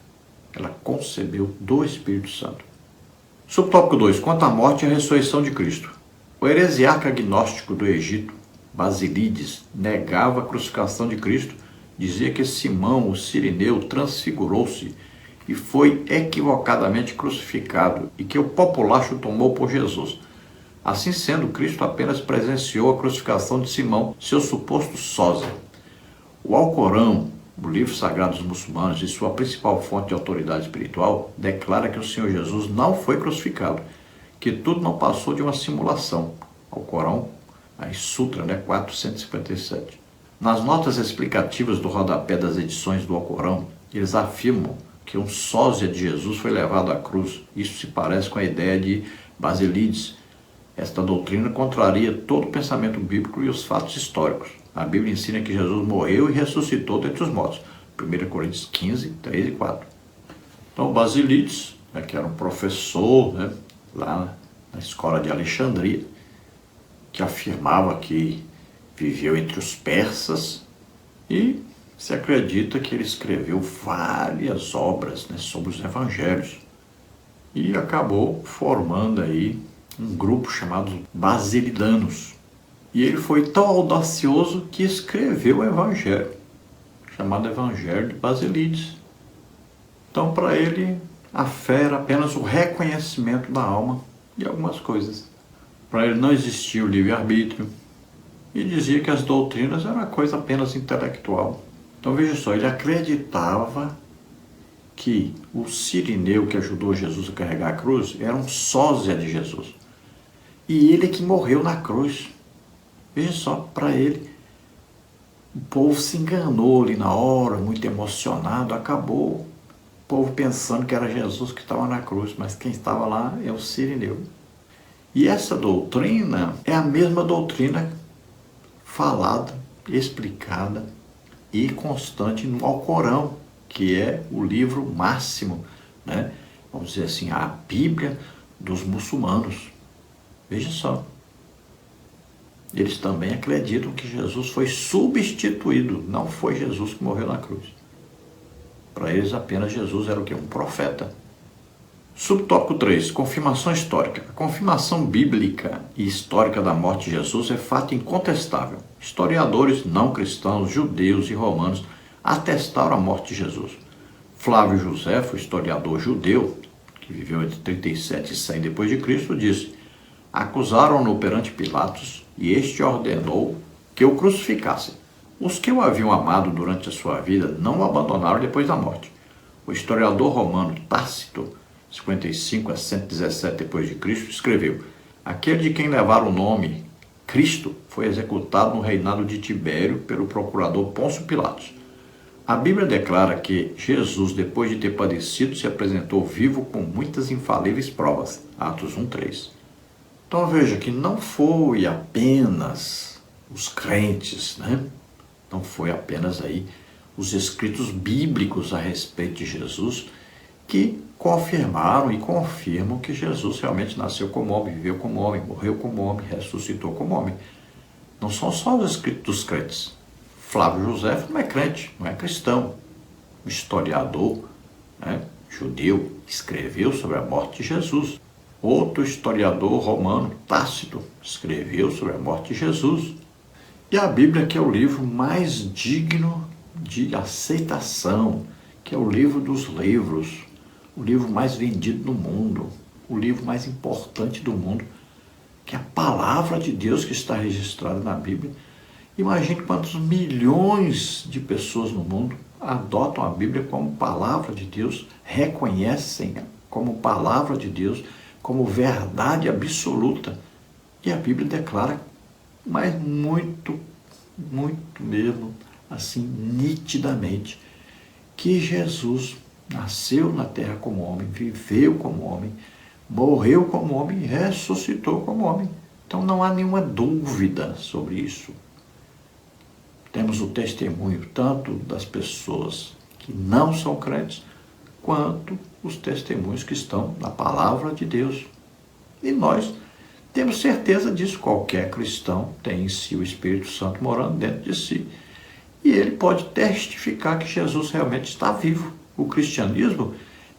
ela concebeu do Espírito Santo. Subtópico 2. Quanto à morte e à ressurreição de Cristo. O heresiarca agnóstico do Egito, Basílides, negava a crucificação de Cristo, dizia que Simão, o Cirineu, transfigurou-se e foi equivocadamente crucificado e que o populacho tomou por Jesus. Assim sendo, Cristo apenas presenciou a crucificação de Simão, seu suposto sósia. O Alcorão, o livro sagrado dos muçulmanos e sua principal fonte de autoridade espiritual, declara que o Senhor Jesus não foi crucificado, que tudo não passou de uma simulação. Alcorão, aí Sutra, 457. Nas notas explicativas do rodapé das edições do Alcorão, eles afirmam que um sósia de Jesus foi levado à cruz. Isso se parece com a ideia de Basílides. Esta doutrina contraria todo o pensamento bíblico e os fatos históricos. A Bíblia ensina que Jesus morreu e ressuscitou dentre os mortos. 1 Coríntios 15, 3 e 4. Então, Basílides, que era um professor, lá na escola de Alexandria, que afirmava que viveu entre os persas, e se acredita que ele escreveu várias obras sobre os evangelhos. E acabou formando aí um grupo chamado Basilidanos. E ele foi tão audacioso que escreveu o Evangelho, chamado Evangelho de Basílides. Então, para ele, a fé era apenas o reconhecimento da alma de algumas coisas. Para ele não existia o livre-arbítrio. E dizia que as doutrinas eram uma coisa apenas intelectual. Então, veja só, ele acreditava que o Cirineu que ajudou Jesus a carregar a cruz era um sósia de Jesus. E ele que morreu na cruz. Veja só, para ele, o povo se enganou ali na hora, muito emocionado, acabou o povo pensando que era Jesus que estava na cruz, mas quem estava lá é o Cirineu. E essa doutrina é a mesma doutrina falada, explicada e constante no Alcorão, que é o livro máximo, vamos dizer assim, a Bíblia dos muçulmanos. Veja só. Eles também acreditam que Jesus foi substituído, não foi Jesus que morreu na cruz. Para eles apenas Jesus era o quê? Um profeta. Subtópico 3, confirmação histórica. A confirmação bíblica e histórica da morte de Jesus é fato incontestável. Historiadores não cristãos, judeus e romanos atestaram a morte de Jesus. Flávio Josefo, historiador judeu, que viveu entre 37 e 100 depois de Cristo, disse: acusaram-no perante Pilatos e este ordenou que o crucificassem. Os que o haviam amado durante a sua vida não o abandonaram depois da morte. O historiador romano Tácito, 55 a 117 depois de Cristo, escreveu: aquele de quem levaram o nome Cristo foi executado no reinado de Tibério pelo procurador Pôncio Pilatos. A Bíblia declara que Jesus, depois de ter padecido, se apresentou vivo com muitas infalíveis provas. Atos 1:3. Então veja que não foi apenas os crentes, não foi apenas aí os escritos bíblicos a respeito de Jesus que confirmaram e confirmam que Jesus realmente nasceu como homem, viveu como homem, morreu como homem, ressuscitou como homem. Não são só os escritos dos crentes. Flávio Josefo não é crente, não é cristão. O historiador judeu escreveu sobre a morte de Jesus. Outro historiador romano, Tácito, escreveu sobre a morte de Jesus. E a Bíblia, que é o livro mais digno de aceitação, que é o livro dos livros, o livro mais vendido no mundo. o livro mais importante do mundo, que é a palavra de Deus que está registrada na Bíblia. Imagine quantos milhões de pessoas no mundo adotam a Bíblia como palavra de Deus, reconhecem como palavra de Deus, como verdade absoluta. E a Bíblia declara, mas muito mesmo, assim, nitidamente, que Jesus nasceu na terra como homem, viveu como homem, morreu como homem e ressuscitou como homem. Então não há nenhuma dúvida sobre isso. Temos o testemunho tanto das pessoas que não são crentes, quanto os testemunhos que estão na palavra de Deus. E nós temos certeza disso. Qualquer cristão tem em si o Espírito Santo morando dentro de si. E ele pode testificar que Jesus realmente está vivo. O cristianismo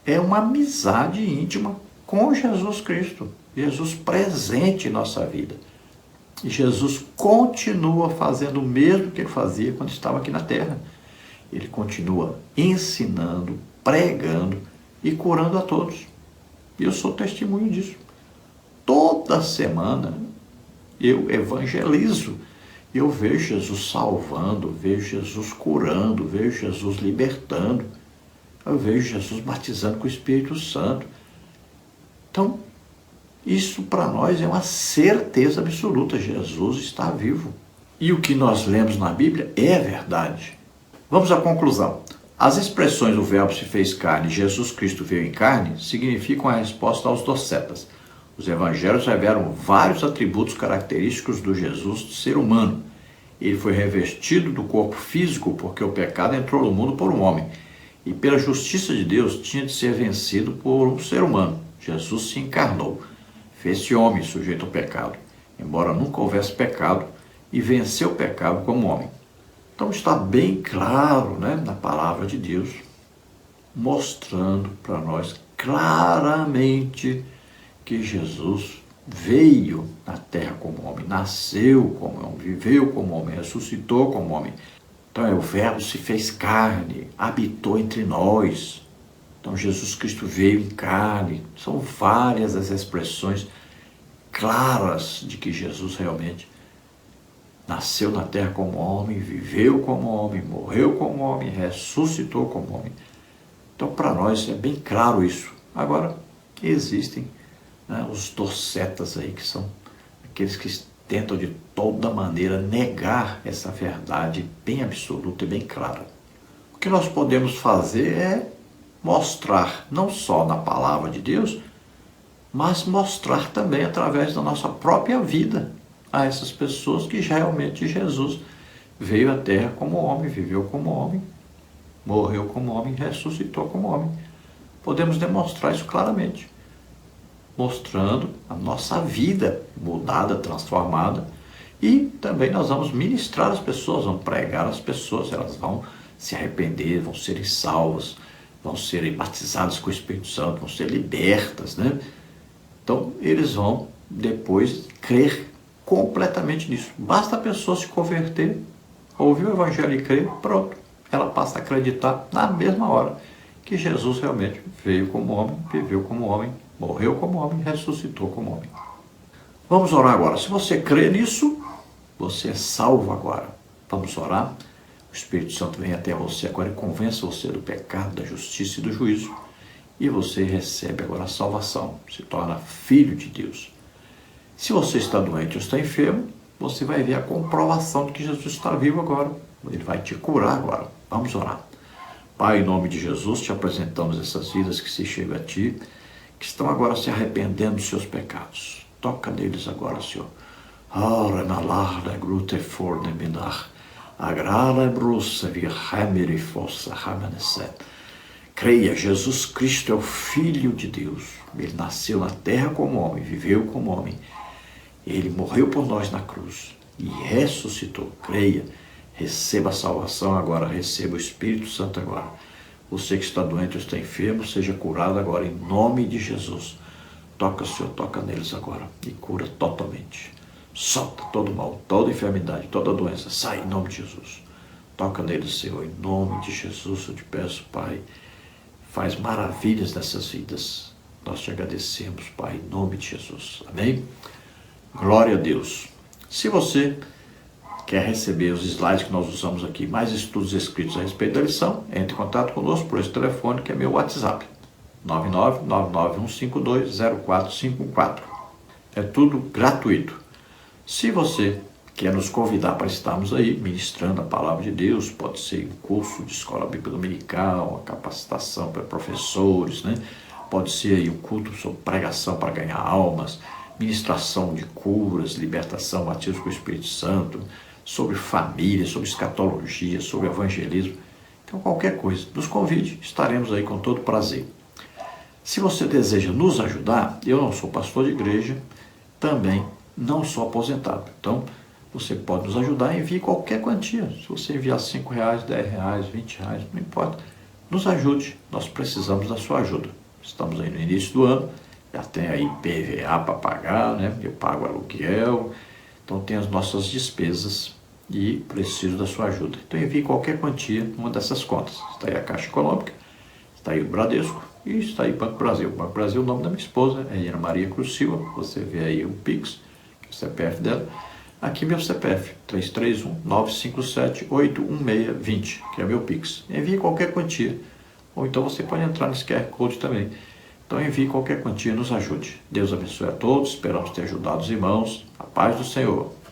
é uma amizade íntima com Jesus Cristo. Jesus presente em nossa vida. E Jesus continua fazendo o mesmo que ele fazia quando estava aqui na terra. Ele continua ensinando, pregando e curando a todos. E eu sou testemunho disso. Toda semana eu evangelizo. Eu vejo Jesus salvando, vejo Jesus curando, vejo Jesus libertando. Eu vejo Jesus batizando com o Espírito Santo. Então, isso para nós é uma certeza absoluta. Jesus está vivo. E o que nós lemos na Bíblia é verdade. Vamos à conclusão. As expressões "o verbo se fez carne" e "Jesus Cristo veio em carne" significam a resposta aos docetas. Os evangelhos revelam vários atributos característicos do Jesus ser humano. Ele foi revestido do corpo físico porque o pecado entrou no mundo por um homem. E pela justiça de Deus tinha de ser vencido por um ser humano. Jesus se encarnou. Fez-se homem sujeito ao pecado, embora nunca houvesse pecado, e venceu o pecado como homem. Então está bem claro, na palavra de Deus, mostrando para nós claramente que Jesus veio na terra como homem, nasceu como homem, viveu como homem, ressuscitou como homem. Então o verbo se fez carne, habitou entre nós. Então Jesus Cristo veio em carne. São várias as expressões claras de que Jesus realmente nasceu na terra como homem, viveu como homem, morreu como homem, ressuscitou como homem. Então para nós é bem claro isso. Agora existem os docetas aí, que são aqueles que tentam de toda maneira negar essa verdade bem absoluta e bem clara. O que nós podemos fazer é mostrar, não só na palavra de Deus, mas mostrar também através da nossa própria vida a essas pessoas que realmente Jesus veio à terra como homem, viveu como homem, morreu como homem, ressuscitou como homem. Podemos demonstrar isso claramente, mostrando a nossa vida mudada, transformada, e também nós vamos ministrar as pessoas, vamos pregar as pessoas, elas vão se arrepender, vão serem salvas, vão serem batizadas com o Espírito Santo, vão ser libertas, Então, eles vão depois crer completamente nisso. Basta a pessoa se converter, ouvir o Evangelho e crer, pronto. Ela passa a acreditar na mesma hora que Jesus realmente veio como homem, viveu como homem, morreu como homem, ressuscitou como homem. Vamos orar agora. Se você crê nisso, você é salvo agora. Vamos orar. O Espírito Santo vem até você agora e convença você do pecado, da justiça e do juízo. E você recebe agora a salvação, se torna filho de Deus. Se você está doente ou está enfermo, você vai ver a comprovação de que Jesus está vivo agora. Ele vai te curar agora. Vamos orar. Pai, em nome de Jesus, te apresentamos essas vidas que se chegam a Ti, que estão agora se arrependendo dos seus pecados. Toca neles agora, Senhor. Ora na larda grute forne minar. Agrala brusa vir hamere fossa ramaneset. Creia, Jesus Cristo é o Filho de Deus. Ele nasceu na terra como homem, viveu como homem. Ele morreu por nós na cruz e ressuscitou. Creia, receba a salvação agora, receba o Espírito Santo agora. Você que está doente ou está enfermo, seja curado agora em nome de Jesus. Toca, Senhor, toca neles agora e cura totalmente. Solta todo mal, toda enfermidade, toda doença, sai em nome de Jesus. Toca neles, Senhor, em nome de Jesus, eu te peço, Pai. Faz maravilhas nessas vidas. Nós te agradecemos, Pai, em nome de Jesus. Amém? Glória a Deus. Se você quer receber os slides que nós usamos aqui, mais estudos escritos a respeito da lição, entre em contato conosco por esse telefone que é meu WhatsApp, 99951520454. É tudo gratuito. Se você quer nos convidar para estarmos aí ministrando a palavra de Deus, pode ser um curso de escola bíblica dominical, uma capacitação para professores, né? Pode ser aí um culto sobre pregação para ganhar almas, ministração de curas, libertação, batismo com o Espírito Santo, sobre família, sobre escatologia, sobre evangelismo. Então, qualquer coisa, nos convide, estaremos aí com todo prazer. Se você deseja nos ajudar, eu não sou pastor de igreja, também não sou aposentado. Então, você pode nos ajudar, envie qualquer quantia. Se você enviar R$5, R$10, R$20, não importa. Nos ajude, nós precisamos da sua ajuda. Estamos aí no início do ano, já tem aí PVA para pagar, né? Eu pago aluguel, então tem as nossas despesas e preciso da sua ajuda. Então envie qualquer quantia numa dessas contas. Está aí a Caixa Econômica, está aí o Bradesco e está aí o Banco Brasil. O Banco Brasil, o nome da minha esposa é Ana Maria Cruz Silva. Você vê aí o Pix, que é o CPF dela. Aqui meu CPF, 331-957-81620, que é meu Pix. Envie qualquer quantia. Ou então você pode entrar nesse QR Code também. Então envie qualquer quantia, nos ajude. Deus abençoe a todos, esperamos ter ajudado os irmãos. A paz do Senhor.